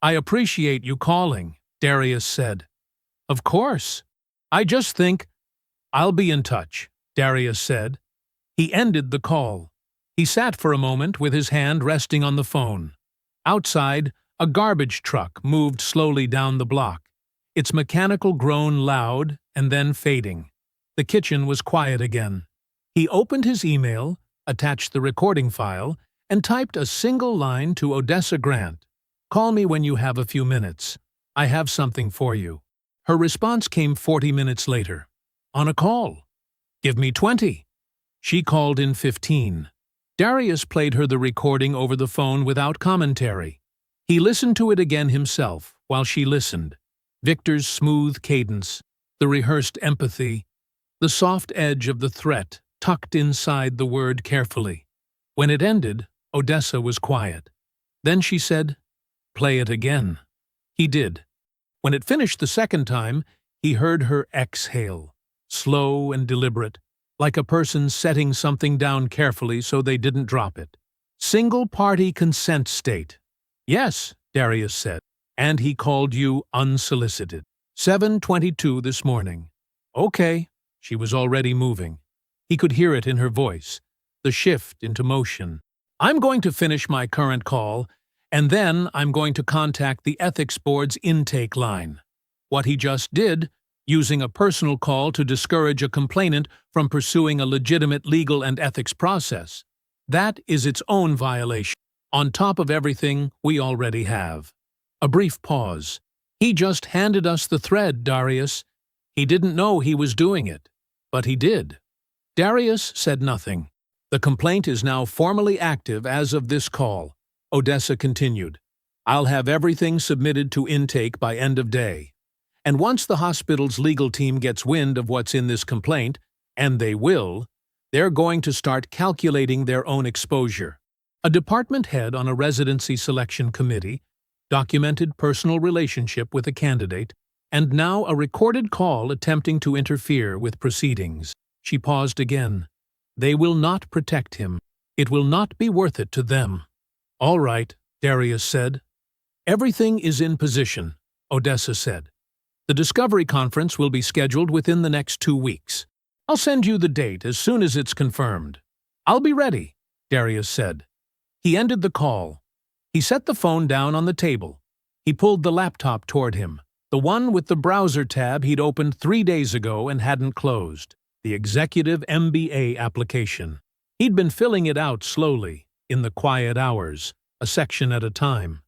Speaker 1: I appreciate you calling, Darius said. Of course. I just think I'll be in touch, Darius said. He ended the call. He sat for a moment with his hand resting on the phone. Outside, a garbage truck moved slowly down the block, its mechanical groan loud and then fading. The kitchen was quiet again. He opened his email, attached the recording file, and typed a single line to Odessa Grant. Call me when you have a few minutes. I have something for you. Her response came 40 minutes later. On a call. Give me 20. She called in 15. Darius played her the recording over the phone without commentary. He listened to it again himself while she listened. Victor's smooth cadence, the rehearsed empathy, the soft edge of the threat tucked inside the word carefully. When it ended, Odessa was quiet. Then she said, "Play it again." He did. When it finished the second time, he heard her exhale, slow and deliberate, like a person setting something down carefully so they didn't drop it. Single-party consent state. Yes, Darius said, and he called you unsolicited. 7:22 this morning. Okay, she was already moving. He could hear it in her voice, the shift into motion. I'm going to finish my current call, and then I'm going to contact the Ethics Board's intake line. What he just did, using a personal call to discourage a complainant from pursuing a legitimate legal and ethics process, that is its own violation, on top of everything we already have. A brief pause. He just handed us the thread, Darius. He didn't know he was doing it, but he did. Darius said nothing. The complaint is now formally active as of this call. Odessa continued. I'll have everything submitted to intake by end of day. And once the hospital's legal team gets wind of what's in this complaint, and they will, they're going to start calculating their own exposure. A department head on a residency selection committee, documented personal relationship with a candidate, and now a recorded call attempting to interfere with proceedings. She paused again. They will not protect him. It will not be worth it to them. All right, Darius said. Everything is in position, Odessa said. The Discovery Conference will be scheduled within the next 2 weeks. I'll send you the date as soon as it's confirmed. I'll be ready, Darius said. He ended the call. He set the phone down on the table. He pulled the laptop toward him, the one with the browser tab he'd opened 3 days ago and hadn't closed, the Executive MBA application. He'd been filling it out slowly, in the quiet hours, a section at a time.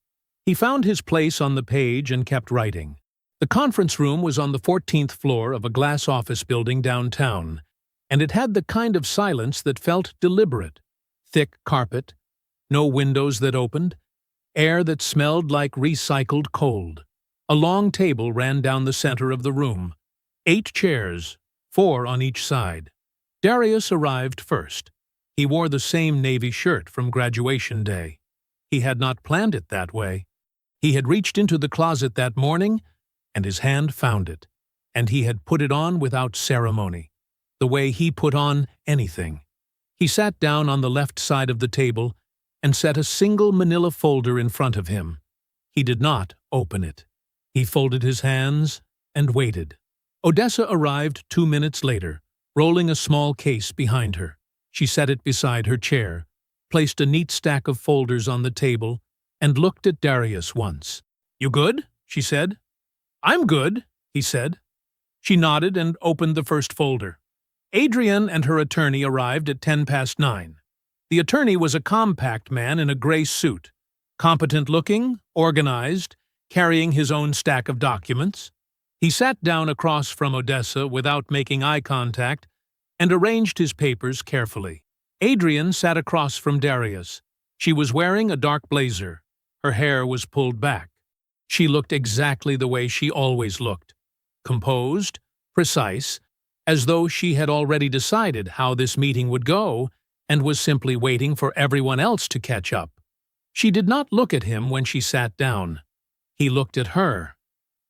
Speaker 1: He found his place on the page and kept writing. The conference room was on the 14th floor of a glass office building downtown, and it had the kind of silence that felt deliberate. Thick carpet, no windows that opened, air that smelled like recycled cold. A long table ran down the center of the room. 8 chairs, 4 on each side. Darius arrived first. He wore the same navy shirt from graduation day. He had not planned it that way. He had reached into the closet that morning, and his hand found it, and he had put it on without ceremony, the way he put on anything. He sat down on the left side of the table and set a single manila folder in front of him. He did not open it. He folded his hands and waited. Odessa arrived 2 minutes later, rolling a small case behind her. She set it beside her chair, placed a neat stack of folders on the table, and looked at Darius once. "You good?" she said. "I'm good," he said. She nodded and opened the first folder. Adrian and her attorney arrived at 9:10. The attorney was a compact man in a gray suit, competent-looking, organized, carrying his own stack of documents. He sat down across from Odessa without making eye contact and arranged his papers carefully. Adrian sat across from Darius. She was wearing a dark blazer. Her hair was pulled back. She looked exactly the way she always looked, composed, precise, as though she had already decided how this meeting would go and was simply waiting for everyone else to catch up. She did not look at him when she sat down. He looked at her.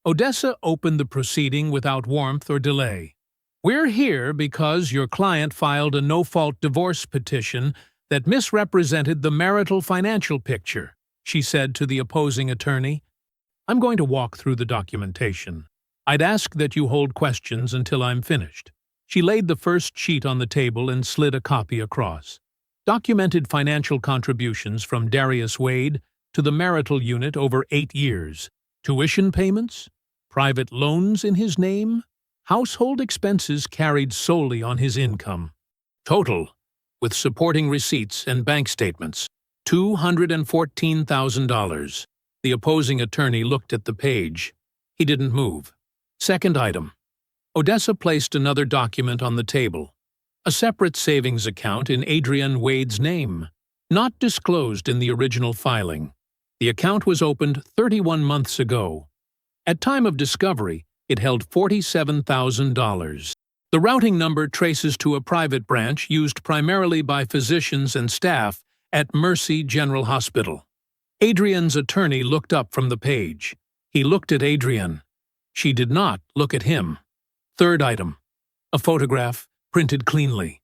Speaker 1: Odessa opened the proceeding without warmth or delay. "We're here because your client filed a no-fault divorce petition that misrepresented the marital financial picture," she said to the opposing attorney. "I'm going to walk through the documentation. I'd ask that you hold questions until I'm finished." She laid the first sheet on the table and slid a copy across. Documented financial contributions from Darius Wade to the marital unit over 8 years. Tuition payments, private loans in his name, household expenses carried solely on his income. Total, with supporting receipts and bank statements, $214,000. The opposing attorney looked at the page. He didn't move. Second item. Odessa placed another document on the table. A separate savings account in Adrian Wade's name, not disclosed in the original filing. The account was opened 31 months ago. At time of discovery, it held $47,000. The routing number traces to a private branch used primarily by physicians and staff at Mercy General Hospital. Adrian's attorney looked up from the page. He looked at Adrian. She did not look at him. Third item. A photograph, printed cleanly.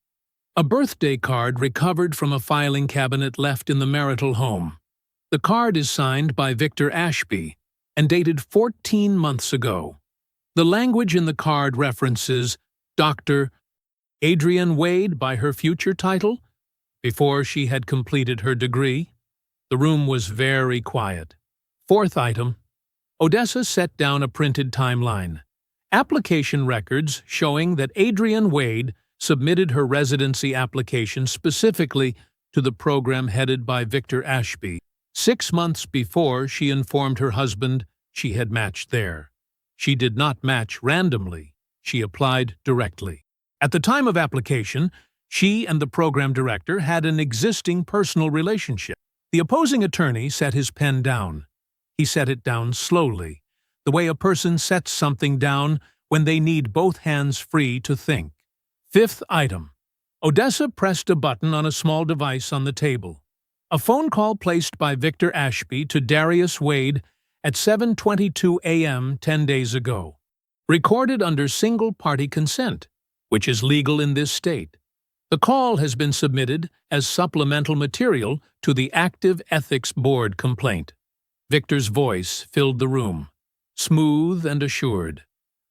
Speaker 1: A birthday card recovered from a filing cabinet left in the marital home. The card is signed by Victor Ashby and dated 14 months ago. The language in the card references Dr. Adrian Wade by her future title, before she had completed her degree. The room was very quiet. Fourth item. Odessa set down a printed timeline. Application records showing that Adrian Wade submitted her residency application specifically to the program headed by Victor Ashby. 6 months before she informed her husband she had matched there. She did not match randomly. She applied directly. At the time of application, she and the program director had an existing personal relationship. The opposing attorney set his pen down. He set it down slowly, the way a person sets something down when they need both hands free to think. Fifth item. Odessa pressed a button on a small device on the table. A phone call placed by Victor Ashby to Darius Wade at 7:22 a.m. 10 days ago. Recorded under single-party consent, which is legal in this state. The call has been submitted as supplemental material to the Active Ethics Board complaint. Victor's voice filled the room, smooth and assured.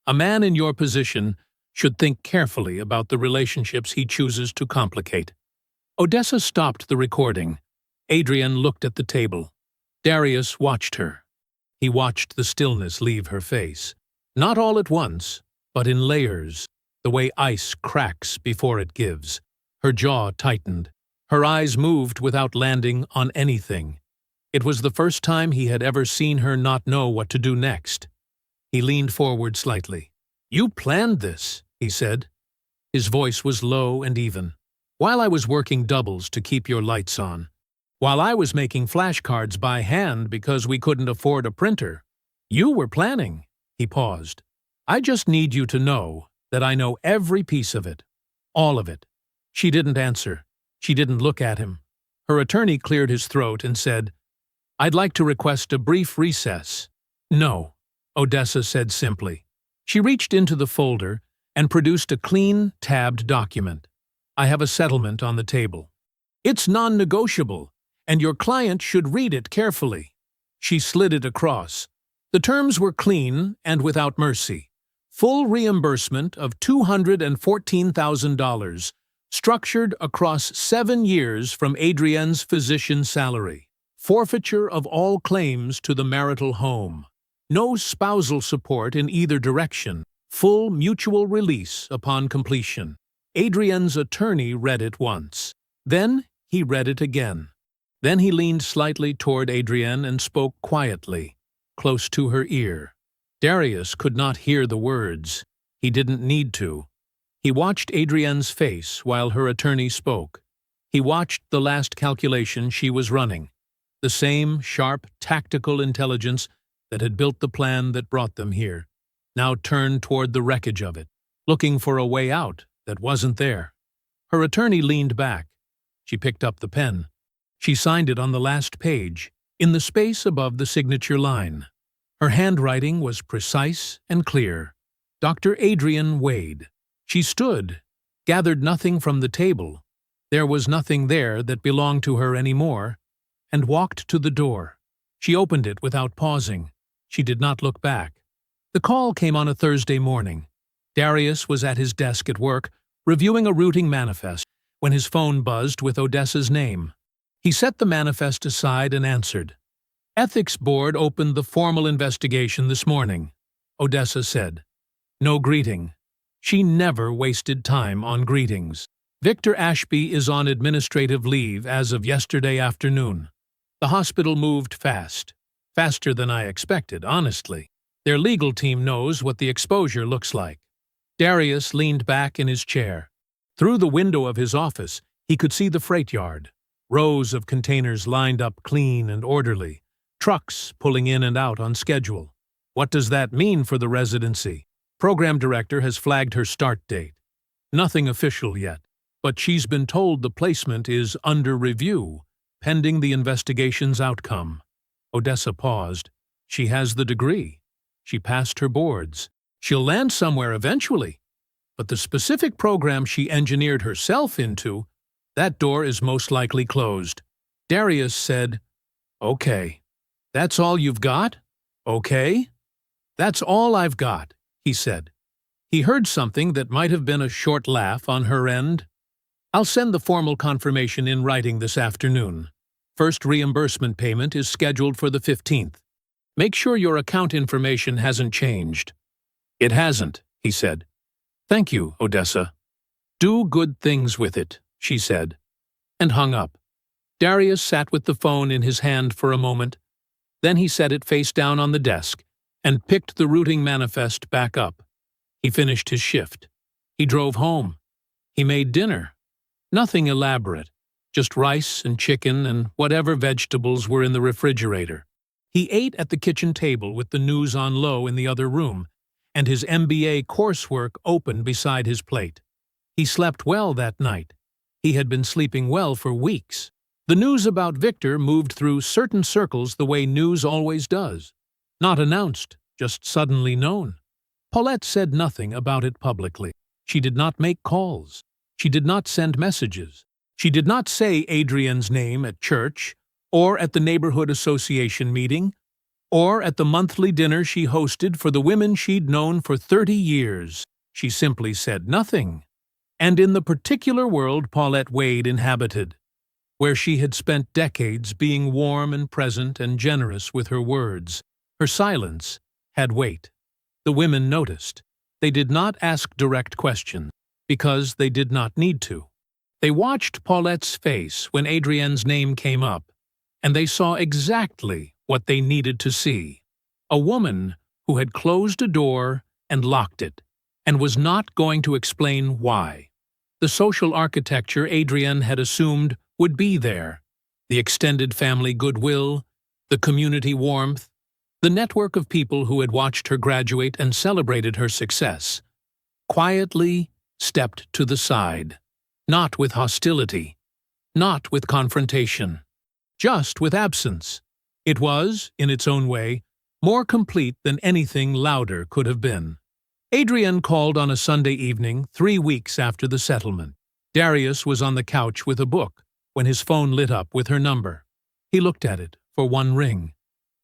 Speaker 1: A man in your position should think carefully about the relationships he chooses to complicate. Odessa stopped the recording. Adrienne looked at the table. Darius watched her. He watched the stillness leave her face. Not all at once, but in layers, the way ice cracks before it gives. Her jaw tightened. Her eyes moved without landing on anything. It was the first time he had ever seen her not know what to do next. He leaned forward slightly. "You planned this," he said. His voice was low and even. "While I was working doubles to keep your lights on. While I was making flashcards by hand because we couldn't afford a printer. You were planning." He paused. "I just need you to know that I know every piece of it. All of it." She didn't answer. She didn't look at him. Her attorney cleared his throat and said, "I'd like to request a brief recess." "No," Odessa said simply. She reached into the folder and produced a clean, tabbed document. "I have a settlement on the table. It's non-negotiable, and your client should read it carefully." She slid it across. The terms were clean and without mercy. Full reimbursement of $214,000, structured across 7 years from Adrienne's physician salary. Forfeiture of all claims to the marital home. No spousal support in either direction. Full mutual release upon completion. Adrienne's attorney read it once. Then he read it again. Then he leaned slightly toward Adrienne and spoke quietly, close to her ear. Darius could not hear the words. He didn't need to. He watched Adrienne's face while her attorney spoke. He watched the last calculation she was running. The same sharp, tactical intelligence that had built the plan that brought them here, now turned toward the wreckage of it, looking for a way out that wasn't there. Her attorney leaned back. She picked up the pen. She signed it on the last page, in the space above the signature line. Her handwriting was precise and clear. Dr. Adrienne Wade. She stood, gathered nothing from the table. There was nothing there that belonged to her anymore, and walked to the door. She opened it without pausing. She did not look back. The call came on a Thursday morning. Darius was at his desk at work, reviewing a routing manifest, when his phone buzzed with Odessa's name. He set the manifest aside and answered. "Ethics Board opened the formal investigation this morning," Odessa said. No greeting. She never wasted time on greetings. "Victor Ashby is on administrative leave as of yesterday afternoon. The hospital moved fast. Faster than I expected, honestly. Their legal team knows what the exposure looks like." Darius leaned back in his chair. Through the window of his office, he could see the freight yard. Rows of containers lined up clean and orderly. Trucks pulling in and out on schedule. What does that mean for the residency? Program director has flagged her start date. Nothing official yet, but she's been told the placement is under review, pending the investigation's outcome. Odessa paused. She has the degree. She passed her boards. She'll land somewhere eventually. But the specific program she engineered herself into, that door is most likely closed. Darius said, "Okay. That's all you've got? Okay?" "That's all I've got," he said. He heard something that might have been a short laugh on her end. "I'll send the formal confirmation in writing this afternoon. First reimbursement payment is scheduled for the 15th. Make sure your account information hasn't changed." "It hasn't," he said. "Thank you, Odessa." "Do good things with it," she said, and hung up. Darius sat with the phone in his hand for a moment. Then he set it face down on the desk and picked the routing manifest back up. He finished his shift. He drove home. He made dinner. Nothing elaborate, just rice and chicken and whatever vegetables were in the refrigerator. He ate at the kitchen table with the news on low in the other room, and his MBA coursework open beside his plate. He slept well that night. He had been sleeping well for weeks. The news about Victor moved through certain circles the way news always does. Not announced, just suddenly known. Paulette said nothing about it publicly. She did not make calls. She did not send messages. She did not say Adrian's name at church, or at the neighborhood association meeting, or at the monthly dinner she hosted for the women she'd known for 30 years. She simply said nothing. And in the particular world Paulette Wade inhabited, where she had spent decades being warm and present and generous with her words, her silence had weight. The women noticed. They did not ask direct questions, because they did not need to. They watched Paulette's face when Adrian's name came up, and they saw exactly what they needed to see. A woman who had closed a door and locked it, and was not going to explain why. The social architecture Adrian had assumed would be there. The extended family goodwill, the community warmth, the network of people who had watched her graduate and celebrated her success, quietly stepped to the side, not with hostility, not with confrontation, just with absence. It was, in its own way, more complete than anything louder could have been. Adrian called on a Sunday evening 3 weeks after the settlement. Darius was on the couch with a book when his phone lit up with her number. He looked at it for one ring.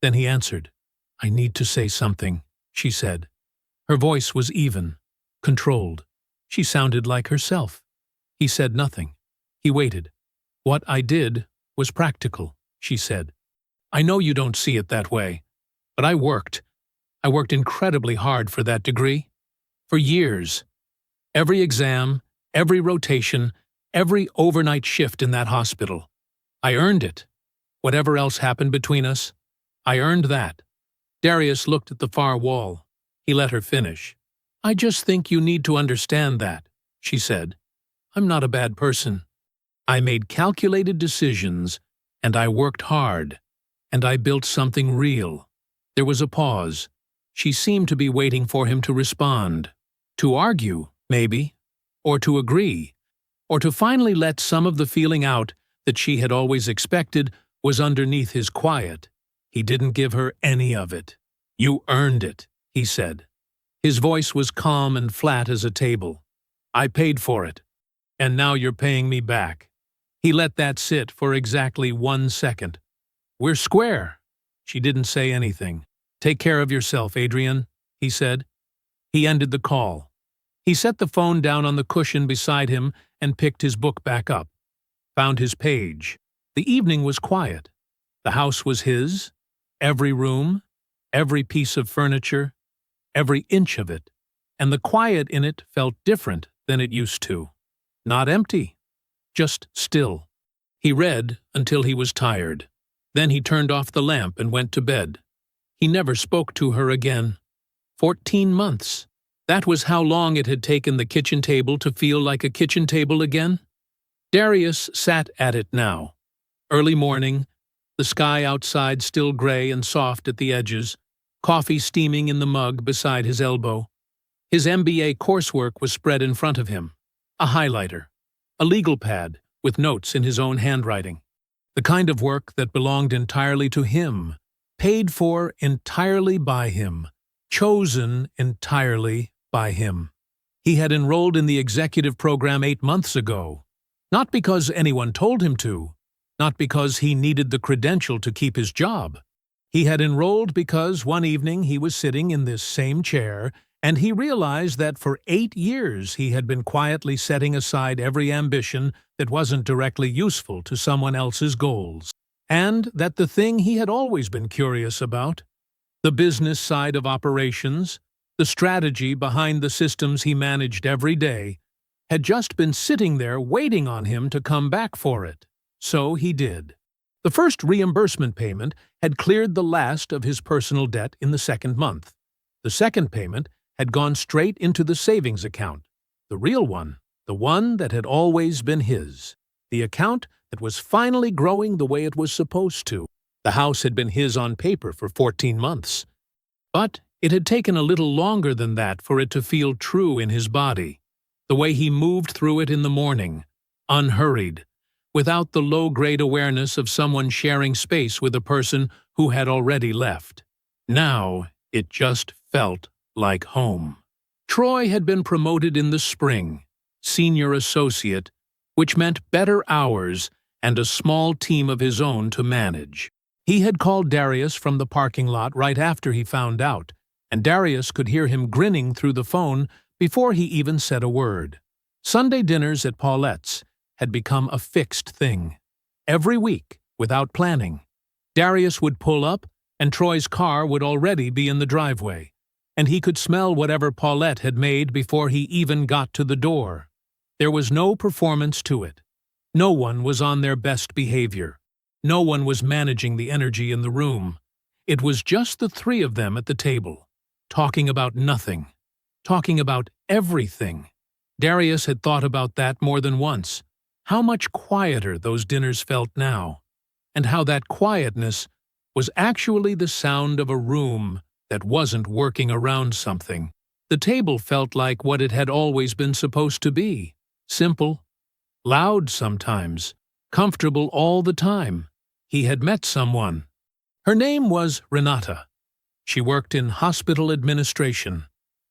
Speaker 1: Then he answered. "I need to say something," she said. Her voice was even, controlled. She sounded like herself. He said nothing. He waited. "What I did was practical," she said. "I know you don't see it that way, but I worked. I worked incredibly hard for that degree. For years. Every exam, every rotation, every overnight shift in that hospital. I earned it. Whatever else happened between us, I earned that." Darius looked at the far wall. He let her finish. "I just think you need to understand that," she said. "I'm not a bad person. I made calculated decisions, and I worked hard, and I built something real." There was a pause. She seemed to be waiting for him to respond. To argue, maybe, or to agree, or to finally let some of the feeling out that she had always expected was underneath his quiet. He didn't give her any of it. "You earned it," he said. His voice was calm and flat as a table. "I paid for it, and now you're paying me back." He let that sit for exactly 1 second. "We're square." She didn't say anything. "Take care of yourself, Adrian," he said. He ended the call. He set the phone down on the cushion beside him and picked his book back up. Found his page. The evening was quiet. The house was his. Every room, every piece of furniture, every inch of it, and the quiet in it felt different than it used to. Not empty, just still. He read until he was tired. Then he turned off the lamp and went to bed. He never spoke to her again. 14 months. That was how long it had taken the kitchen table to feel like a kitchen table again. Darius sat at it now. Early morning, the sky outside still gray and soft at the edges, coffee steaming in the mug beside his elbow. His MBA coursework was spread in front of him. A highlighter, a legal pad with notes in his own handwriting. The kind of work that belonged entirely to him, paid for entirely by him, chosen entirely by him. He had enrolled in the executive program 8 months ago, not because anyone told him to, not because he needed the credential to keep his job. He had enrolled because one evening he was sitting in this same chair and he realized that for 8 years he had been quietly setting aside every ambition that wasn't directly useful to someone else's goals, and that the thing he had always been curious about, the business side of operations, the strategy behind the systems he managed every day, had just been sitting there waiting on him to come back for it. So he did. The first reimbursement payment had cleared the last of his personal debt in the 2nd month. The second payment had gone straight into the savings account, the real one, the one that had always been his, the account that was finally growing the way it was supposed to. The house had been his on paper for 14 months. But it had taken a little longer than that for it to feel true in his body, the way he moved through it in the morning, unhurried, without the low-grade awareness of someone sharing space with a person who had already left. Now it just felt like home. Troy had been promoted in the spring, senior associate, which meant better hours and a small team of his own to manage. He had called Darius from the parking lot right after he found out, and Darius could hear him grinning through the phone before he even said a word. Sunday dinners at Paulette's had become a fixed thing. Every week, without planning, Darius would pull up, and Troy's car would already be in the driveway, and he could smell whatever Paulette had made before he even got to the door. There was no performance to it. No one was on their best behavior. No one was managing the energy in the room. It was just the three of them at the table, talking about nothing, talking about everything. Darius had thought about that more than once, how much quieter those dinners felt now, and how that quietness was actually the sound of a room that wasn't working around something. The table felt like what it had always been supposed to be, simple, loud sometimes, comfortable all the time. He had met someone. Her name was Renata. She worked in hospital administration.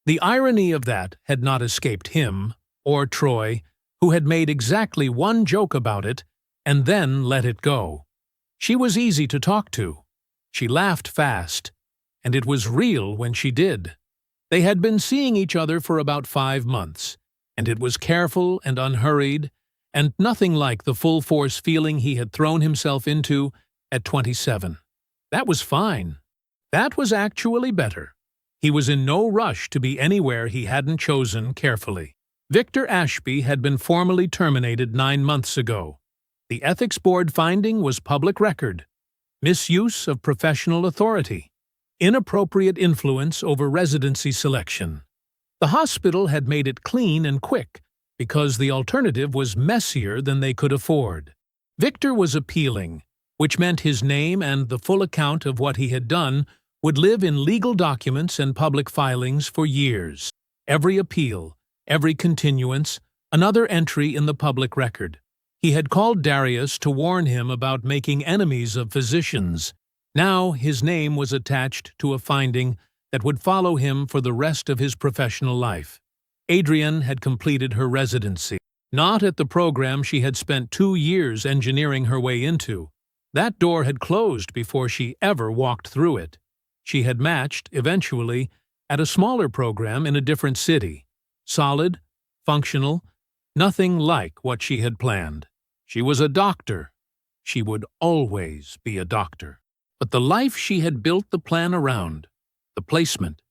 Speaker 1: The irony of that had not escaped him, or Troy, who had made exactly one joke about it and then let it go. She was easy to talk to. She laughed fast, and it was real when she did. They had been seeing each other for about 5 months, and it was careful and unhurried, and nothing like the full-force feeling he had thrown himself into at 27. That was fine. That was actually better. He was in no rush to be anywhere he hadn't chosen carefully. Victor Ashby had been formally terminated 9 months ago. The ethics board finding was public record. Misuse of professional authority. Inappropriate influence over residency selection. The hospital had made it clean and quick because the alternative was messier than they could afford. Victor was appealing, which meant his name and the full account of what he had done would live in legal documents and public filings for years. Every appeal, every continuance, another entry in the public record. He had called Darius to warn him about making enemies of physicians. Now his name was attached to a finding that would follow him for the rest of his professional life. Adrienne had completed her residency, not at the program she had spent 2 years engineering her way into. That door had closed before she ever walked through it. She had matched, eventually, at a smaller program in a different city. Solid, functional, nothing like what she had planned. She was a doctor. She would always be a doctor. But the life she had built the plan around, the placement,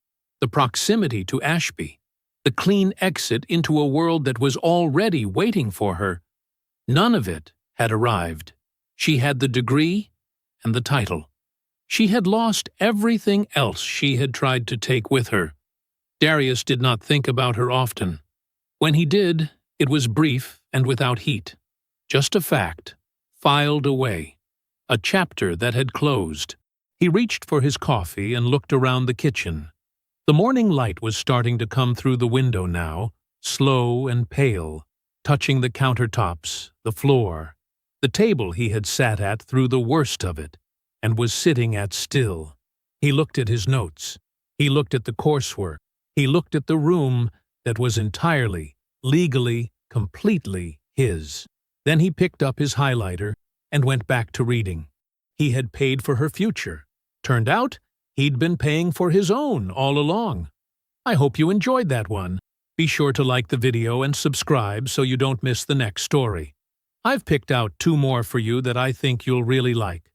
Speaker 1: the proximity to Ashby, the clean exit into a world that was already waiting for her, none of it had arrived. She had the degree and the title. She had lost everything else she had tried to take with her. Darius did not think about her often. When he did, it was brief and without heat. Just a fact, filed away. A chapter that had closed. He reached for his coffee and looked around the kitchen. The morning light was starting to come through the window now, slow and pale, touching the countertops, the floor, the table he had sat at through the worst of it, and was sitting at still. He looked at his notes. He looked at the coursework. He looked at the room that was entirely, legally, completely his. Then he picked up his highlighter and went back to reading. He had paid for her future. Turned out, he'd been paying for his own all along. I hope you enjoyed that one. Be sure to like the video and subscribe so you don't miss the next story. I've picked out 2 more for you that I think you'll really like.